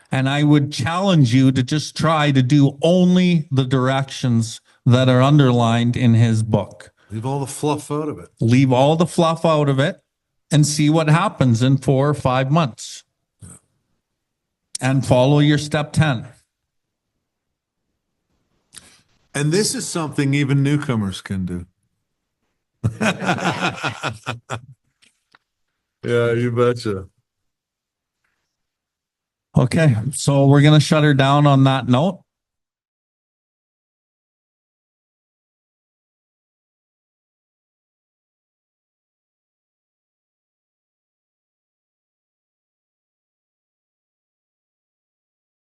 And I would challenge you to just try to do only the directions that are underlined in his book. Leave all the fluff out of it. Leave all the fluff out of it and see what happens in 4 or 5 months. And follow your step 10. And this is something even newcomers can do. Yeah, you betcha. Okay, so we're going to shut her down on that note.